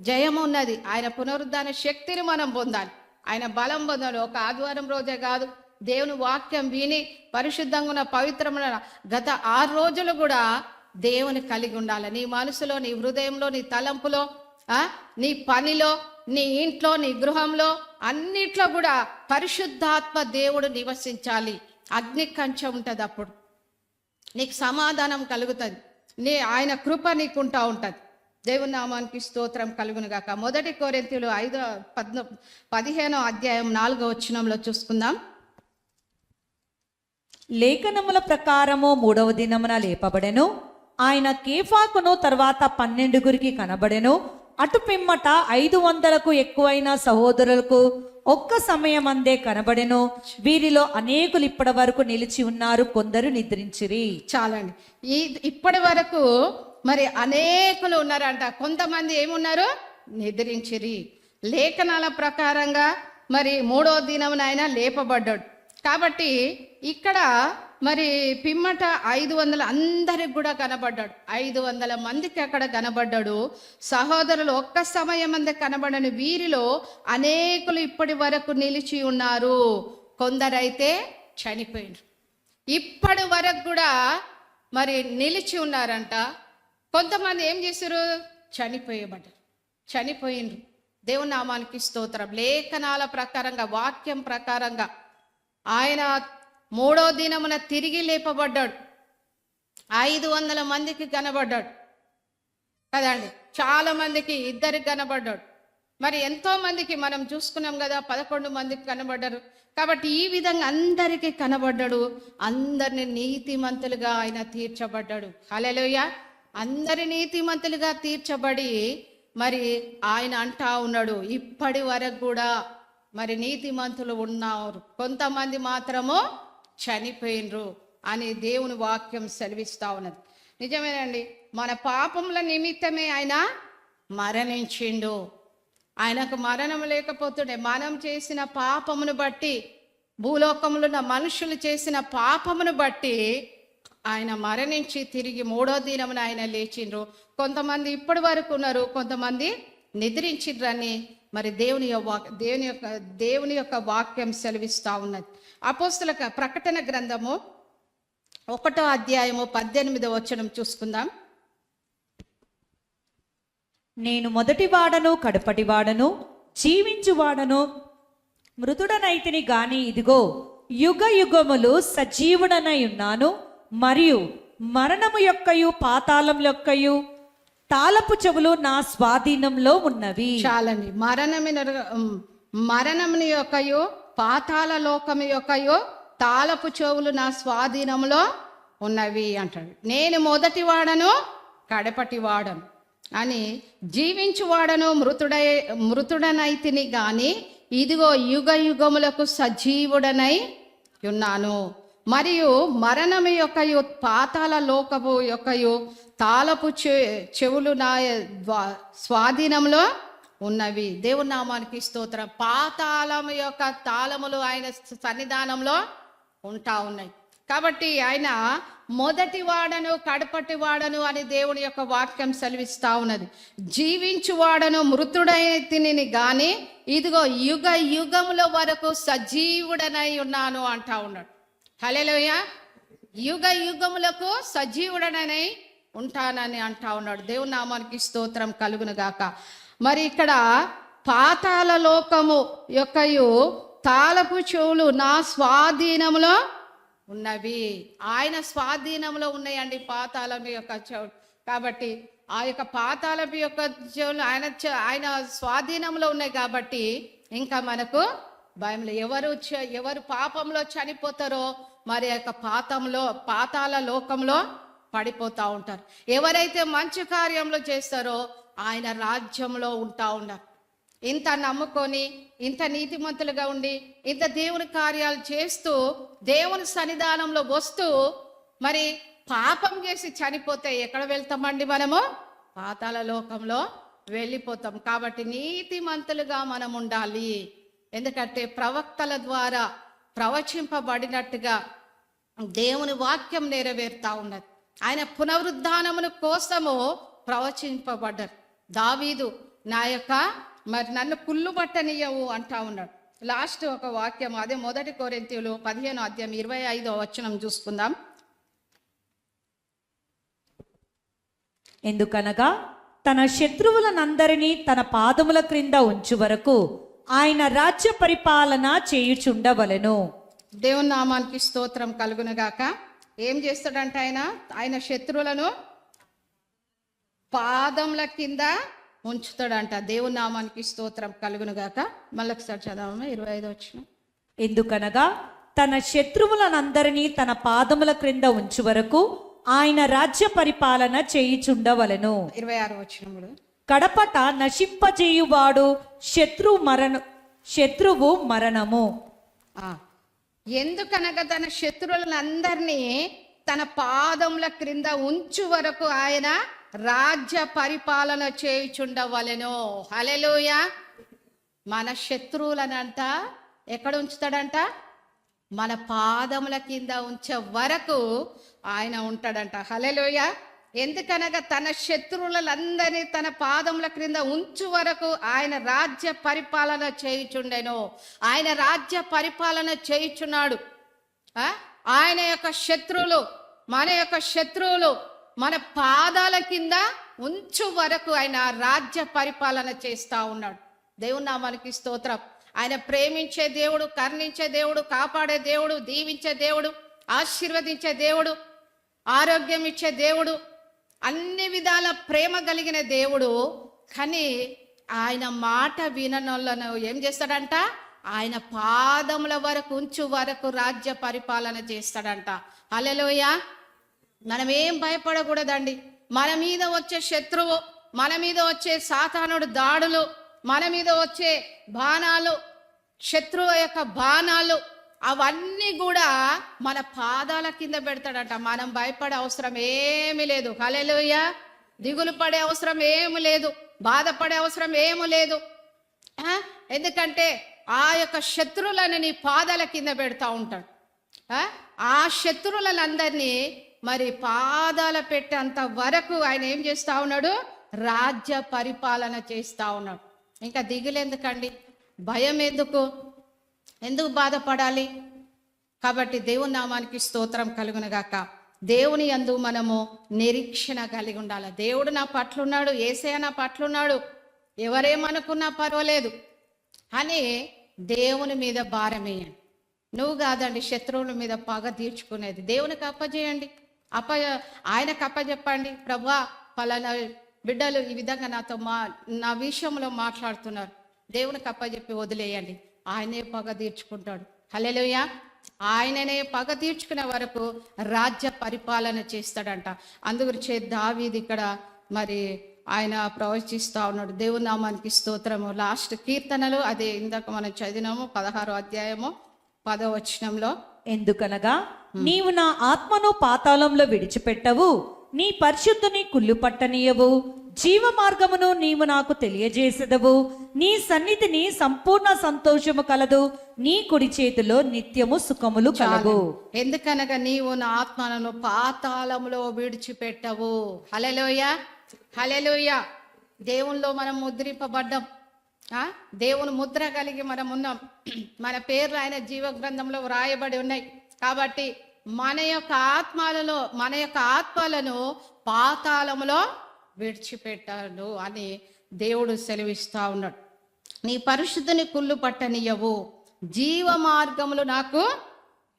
జయం ఉన్నది. ఆయన పునరుద్ధాన శక్తిని మనం పొందాలి, ఆయన బలం పొందాలి. ఒక ఆదివారం రోజే కాదు, దేవుని వాక్యం విని పరిశుద్ధంగా ఉన్న పవిత్రమైన గత 6 రోజులు కూడా దేవుని కలిగి ఉండాలి. నీ మనసులో, నీ హృదయంలో, నీ తలంపులో, నీ పనిలో, నీ ఇంట్లో, నీ గృహంలో, అన్నిట్లో కూడా పరిశుద్ధాత్మ దేవుడు నివసించాలి. అగ్ని కంచె ఉంటుంది, అప్పుడు నీకు సమాధానం కలుగుతుంది, ఆయన కృప నీకుంటా ఉంటుంది. దేవుని నామానికి స్తోత్రం కలుగును గాక. 1 కొరింథీయులు 5:15 అధ్యాయం 4వ వచనంలో చూసుకుందాం. లేఖనముల ప్రకారము 3వ దినమున లేపబడెను. ఆయన కేఫాకును తర్వాత 12 కనబడెను. అటు పిమ్మట 500కు ఎక్కువైన సహోదరులకు ఒక్క సమయమందే కనబడెను. వీరిలో అనేకులు ఇప్పటి వరకు నిలిచి ఉన్నారు, కొందరు నిద్రించిరి. చాలండి. ఇప్పటి వరకు మరి అనేకులు ఉన్నారంట. కొంతమంది ఏమున్నారు? నిద్రించిరి. లేఖనాల ప్రకారంగా మరి 3వ దినమున ఆయన లేపబడ్డాడు. కాబట్టి ఇక్కడ మరి పిమ్మట 500 అందరికి కూడా కనబడ్డాడు. 500 మందికి అక్కడ కనబడ్డాడు. సహోదరులు ఒక్క సమయం అందే కనబడని వీరిలో అనేకులు ఇప్పటి వరకు నిలిచి ఉన్నారు, కొందరైతే చనిపోయినారు. ఇప్పటి వరకు కూడా మరి నిలిచి ఉన్నారంట. కొంతమంది ఏం చేశారు? చనిపోయినరు. దేవుని నామానికి స్తోత్రం. లేఖనాల ప్రకారంగా, వాక్యం ప్రకారంగా ఆయన 3వ దినమున తిరిగి లేపబడ్డాడు. 500 మందికి కనబడ్డాడు కదండి. చాలా మందికి 2 కనబడ్డాడు. మరి ఎంతో మందికి మనం చూసుకున్నాం కదా, 11 మందికి కనబడ్డారు. కాబట్టి ఈ విధంగా అందరికీ కనబడ్డాడు. అందరిని నీతిమంతులుగా ఆయన తీర్చబడ్డాడు. హల్లెలూయా. అందరి నీతిమంతులుగా తీర్చబడి మరి ఆయన అంటా ఉన్నాడు, ఇప్పటి వరకు కూడా మరి నీతిమంతులు ఉన్నారు, కొంతమంది మాత్రము చనిపోయినరు అని దేవుని వాక్యం సెలవిస్తా ఉన్నది. నిజమేనండి. మన పాపముల నిమిత్తమే ఆయన మరణించిండు. ఆయనకు మరణం లేకపోతుండే, మనం చేసిన పాపమును బట్టి, భూలోకములో ఉన్న మనుషులు చేసిన పాపమును బట్టి ఆయన మరణించి తిరిగి 3వ దినమున ఆయన లేచిండ్రు. కొంతమంది ఇప్పటి వరకు ఉన్నారు, కొంతమంది నిద్రించిండ్రని మరి దేవుని యొక్క వాక్యం సెలవిస్తా ఉన్నది. అపోస్తల ప్రకటన గ్రంథము 1వ అధ్యాయము 18వ వచనం చూసుకుందాం. నేను మొదటివాడను కడపటివాడను జీవించువాడను మృతుడనైతిని గాని ఇదిగో యుగ యుగములు సజీవుడనై ఉన్నాను, మరియు మరణము యొక్కయు పాతాళం యొక్కయు తాళపు చెవులు నా స్వాధీనంలో ఉన్నవి. చాలండి. మరణముని యొక్కయు పాతాళ లోకము యొక్కయు తాళపు చెవులు నా స్వాధీనంలో ఉన్నవి అంటాడు. నేను మొదటివాడను కడపటివాడను అని, జీవించువాడను మృతుడనైతిని గాని ఇదిగో యుగ యుగములకు సజీవుడనై ఉన్నాను, మరియు మరణము యొక్కయు పాతాళ లోకము యొక్కయు తాళపు చెవులు నా స్వాధీనంలో ఉన్నవి. దేవుని నామానికి స్తోత్రం. పాతాళం యొక్క తాళములు ఆయన సన్నిధానంలో ఉంటా ఉన్నాయి. కాబట్టి ఆయన మొదటివాడను కడపటివాడను అని దేవుని యొక్క వాక్యం సెలవిస్తా ఉన్నది. జీవించువాడను మృతుడైతిని గాని ఇదిగో యుగ యుగముల వరకు సజీవుడనై ఉన్నాను అంటా ఉన్నాడు. హల్లెలూయా. యుగ యుగములకు సజీవుడనై ఉంటానని అంటా ఉన్నాడు. దేవుని నామానికి స్తోత్రం కలుగును గాక. మరి ఇక్కడ పాతాళ లోకము యొక్కయు తాళపు చెవులు నా స్వాధీనంలో ఉన్నవి. ఆయన స్వాధీనంలో ఉన్నాయండి పాతాళం యొక్క చెవులు. కాబట్టి ఆ యొక్క పాతాళపు యొక్క జీవులు ఆయన స్వాధీనంలో ఉన్నాయి కాబట్టి ఇంకా మనకు భయం లేదు. ఎవరు పాపంలో చనిపోతారో మరి ఆ యొక్క పాతాళ లోకంలో పడిపోతూ ఉంటారు. ఎవరైతే మంచి కార్యంలో చేస్తారో ఆయన రాజ్యంలో ఉంటా ఉన్నారు. ఇంత నమ్ముకొని ఇంత నీతిమంతులుగా ఉండి ఇంత దేవుని కార్యాలు చేస్తూ దేవుని సన్నిధానంలో వస్తూ మరి పాపం చేసి చనిపోతే ఎక్కడ వెళ్తామండి? మనము పాతాళ లోకంలో వెళ్ళిపోతాం. కాబట్టి నీతిమంతులుగా మనం ఉండాలి. ఎందుకంటే ప్రవక్తల ద్వారా ప్రవచింపబడినట్టుగా దేవుని వాక్యం నెరవేరుతా ఉన్నది. ఆయన పునరుద్ధానమును కోసము ప్రవచింపబడ్డారు. దావీదు మరి నన్ను కుళ్ళుబట్టనీయవు అంటా ఉన్నాడు. లాస్ట్ ఒక వాక్యం, అదే 1 కొరింథీయులు 15:25 చూసుకుందాం. ఎందుకనగా తన శత్రువులనందరినీ తన పాదముల క్రింద ఉంచు వరకు ఆయన రాజ్య పరిపాలన చేయుచుండవలెను. దేవుని నామానికి స్తోత్రం కలుగునుగాక. ఏం చేస్తాడంట? ఆయన శత్రువులను పాదముల కింద ఉంచుతాడంట. దేవుని నామానికి స్తోత్రం కలుగునుగాక. మళ్ళొకసారి చదవమ్మా 25. ఎందుకనగా తన శత్రువులనందరినీ తన పాదముల క్రింద ఉంచు వరకు ఆయన రాజ్య పరిపాలన చేయుచుండవలెను. 26 కడపట నశింపజేయువాడు శత్రువు మరణము. ఎందుకనగా తన శత్రువులందరినీ తన పాదముల క్రింద ఉంచు వరకు ఆయన రాజ్య పరిపాలన చేయుచుండవలెను. హల్లెలూయా. మన శత్రువులనంట ఎక్కడ ఉంచుతాడంట? మన పాదముల కింద ఉంచే వరకు ఆయన ఉంటాడంట. హల్లెలూయా. ఎందుకనగా తన శత్రువులందరినీ తన పాదముల క్రింద ఉంచు వరకు ఆయన రాజ్య పరిపాలన చేయుచుండెను. ఆయన రాజ్య పరిపాలన చేయుచున్నాడు. ఆయన యొక్క శత్రువులు, మన యొక్క శత్రువులు మన పాదాల కింద ఉంచు వరకు ఆయన రాజ్య పరిపాలన చేస్తా ఉన్నాడు. దేవుని నామానికి స్తోత్రం. ఆయన ప్రేమించే దేవుడు, కరుణించే దేవుడు, కాపాడే దేవుడు, దీవించే దేవుడు, ఆశీర్వదించే దేవుడు, ఆరోగ్యం ఇచ్చే దేవుడు, అన్ని విధాల ప్రేమ కలిగిన దేవుడు. కానీ ఆయన మాట విననోళ్ళను ఏం చేస్తాడంట? ఆయన పాదముల వరకు ఉంచు వరకు రాజ్య పరిపాలన చేస్తాడంట. హల్లెలూయా. మనం ఏం భయపడకూడదండి. మన మీద వచ్చే శత్రువు, మన మీద వచ్చే సాతానుడు దాడులు, మన మీద వచ్చే బాణాలు, శత్రువు యొక్క బాణాలు, అవన్నీ కూడా మన పాదాల కింద పెడతాడట. మనం భయపడే అవసరం ఏమీ లేదు. హల్లెలూయా. దిగులు పడే అవసరం ఏమి లేదు, బాధపడే అవసరం ఏమి లేదు. ఎందుకంటే ఆ యొక్క శత్రువులను నీ పాదాల కింద పెడతా ఉంటాడు. ఆ శత్రువులందరినీ మరి పాదాల పెట్టేంత వరకు ఆయన ఏం చేస్తా ఉన్నాడు? రాజ్య పరిపాలన చేస్తా ఉన్నాడు. ఇంకా దిగులు ఎందుకండి? భయం ఎందుకు బాధపడాలి? కాబట్టి దేవుని నామానికి స్తోత్రం కలుగునుగాక. దేవుని యందు మనము నిరీక్షణ కలిగి ఉండాలి. దేవుడు నా పట్లున్నాడు, యేసయ్య నా పట్లున్నాడు, ఎవరేమనుకున్నా పర్వాలేదు అని దేవుని మీద భారం వేయండి. నువ్వు కాదండి శత్రువుల మీద పగ తీర్చుకునేది. దేవునికి అప్పజేయండి. ఆయనకు అప్పచెప్పండి. ప్రభువా, పలానా బిడ్డలు ఈ విధంగా నా విషయంలో మాట్లాడుతున్నారు, దేవునికి అప్పచెప్పి వదిలేయండి. ఆయనే పగ తీర్చుకుంటాడు. హల్లెలూయా. ఆయననే పగ తీర్చుకునే వరకు రాజ్య పరిపాలన చేస్తాడంట. అందుగురించి దావీదు ఇక్కడ మరి ఆయన ప్రవచిస్తా ఉన్నాడు. దేవుని నామానికి స్తోత్రము. లాస్ట్ కీర్తనలు అదే ఇందాక మనం చదివినాము 16వ అధ్యాయము 10వ వచనంలో. ఎందుకనగా నీవు నా ఆత్మను పాతాళంలో విడిచిపెట్టవు, నీ పరిశుద్ధుని కుళ్ళు పట్టనీయవు, జీవ మార్గమును నీవు నాకు తెలియజేసెదవు, నీ సన్నిధిని సంపూర్ణ సంతోషము కలదు, నీ కుడి చేతిలో నిత్యము సుఖములు కలవు. ఎందుకనగా నీవు నా ఆత్మను పాతాళంలో విడిచిపెట్టవు. హల్లెలూయా. హల్లెలూయా. దేవునిలో మనం ముద్రింపబడ్డాం. దేవుని ముద్ర కలిగి మనం ఉన్నాం. మన పేర్లు ఆయన జీవ గ్రంథంలో వ్రాయబడి ఉన్నాయి. కాబట్టి మన యొక్క ఆత్మలను పాతాళములో విడిచిపెట్టాడు అని దేవుడు సెలవిస్తా ఉన్నాడు. నీ పరిశుద్ధుని కుళ్ళు పట్టనీయవు, జీవ మార్గములు నాకు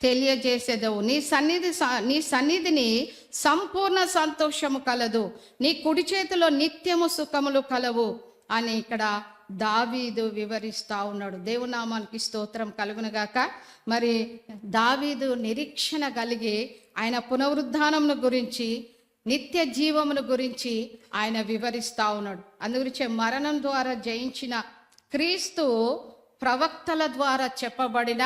తెలియజేసేదవు. నీ సన్నిధిని సంపూర్ణ సంతోషము కలదు, నీ కుడి చేతిలో నిత్యము సుఖములు కలవు అని ఇక్కడ దావీదు వివరిస్తా ఉన్నాడు. దేవునామానికి స్తోత్రం కలుగునుగాక. మరి దావీదు నిరీక్షణ కలిగి ఆయన పునరుద్ధానమును గురించి, నిత్య జీవమును గురించి ఆయన వివరిస్తా ఉన్నాడు. అందుగురించే మరణం ద్వారా జయించిన క్రీస్తు ప్రవక్తల ద్వారా చెప్పబడిన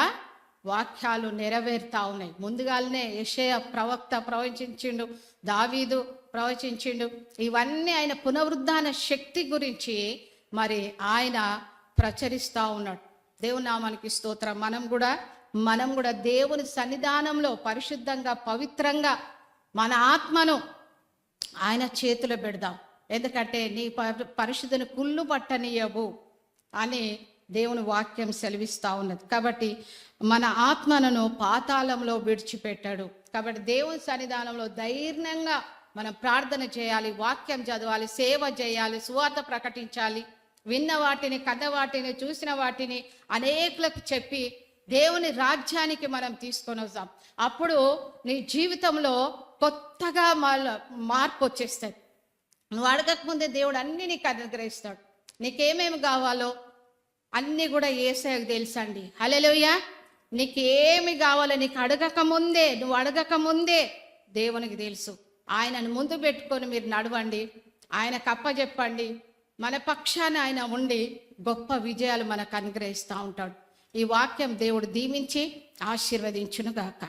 వాక్యాలు నెరవేరుతా ఉన్నాయి. ముందుగానే యెషయా ప్రవక్త ప్రవచించిండు, దావీదు ప్రవచించిండు. ఇవన్నీ ఆయన పునరుద్ధాన శక్తి గురించి మరి ఆయన ప్రచురిస్తూ ఉన్నాడు. దేవునామానికి స్తోత్రం. మనం కూడా దేవుని సన్నిధానంలో పరిశుద్ధంగా, పవిత్రంగా మన ఆత్మను ఆయన చేతిలో పెడదాం. ఎందుకంటే నీ పరిశుద్ధను కుళ్ళు పట్టనీయవు అని దేవుని వాక్యం సెలవిస్తూ ఉన్నది. కాబట్టి మన ఆత్మను పాతాళంలో విడిచిపెట్టాడు. కాబట్టి దేవుని సన్నిధానంలో ధైర్యంగా మనం ప్రార్థన చేయాలి, వాక్యం చదవాలి, సేవ చేయాలి, సువార్త ప్రకటించాలి. విన్న వాటిని, కథ వాటిని, చూసిన వాటిని అనేకులకు చెప్పి దేవుని రాజ్యానికి మనం తీసుకొని వస్తాం. అప్పుడు నీ జీవితంలో కొత్తగా మార్పు వచ్చేస్తుంది. నువ్వు అడగకముందే దేవుడు అన్ని నీకు అనుగ్రహిస్తాడు. నీకేమేమి కావాలో అన్నీ కూడా యేసయ్యకు తెలుసండి. హల్లెలూయా. నీకేమి కావాలో నీకు నువ్వు అడగకముందే దేవునికి తెలుసు. ఆయనను ముందు పెట్టుకొని మీరు నడవండి, ఆయనకు అప్పచెప్పండి. మన పక్షాన ఆయన ఉండి గొప్ప విజయాలు మనకు అనుగ్రహిస్తూ ఉంటాడు. ఈ వాక్యం దేవుడు దీవించి ఆశీర్వదించును గాక.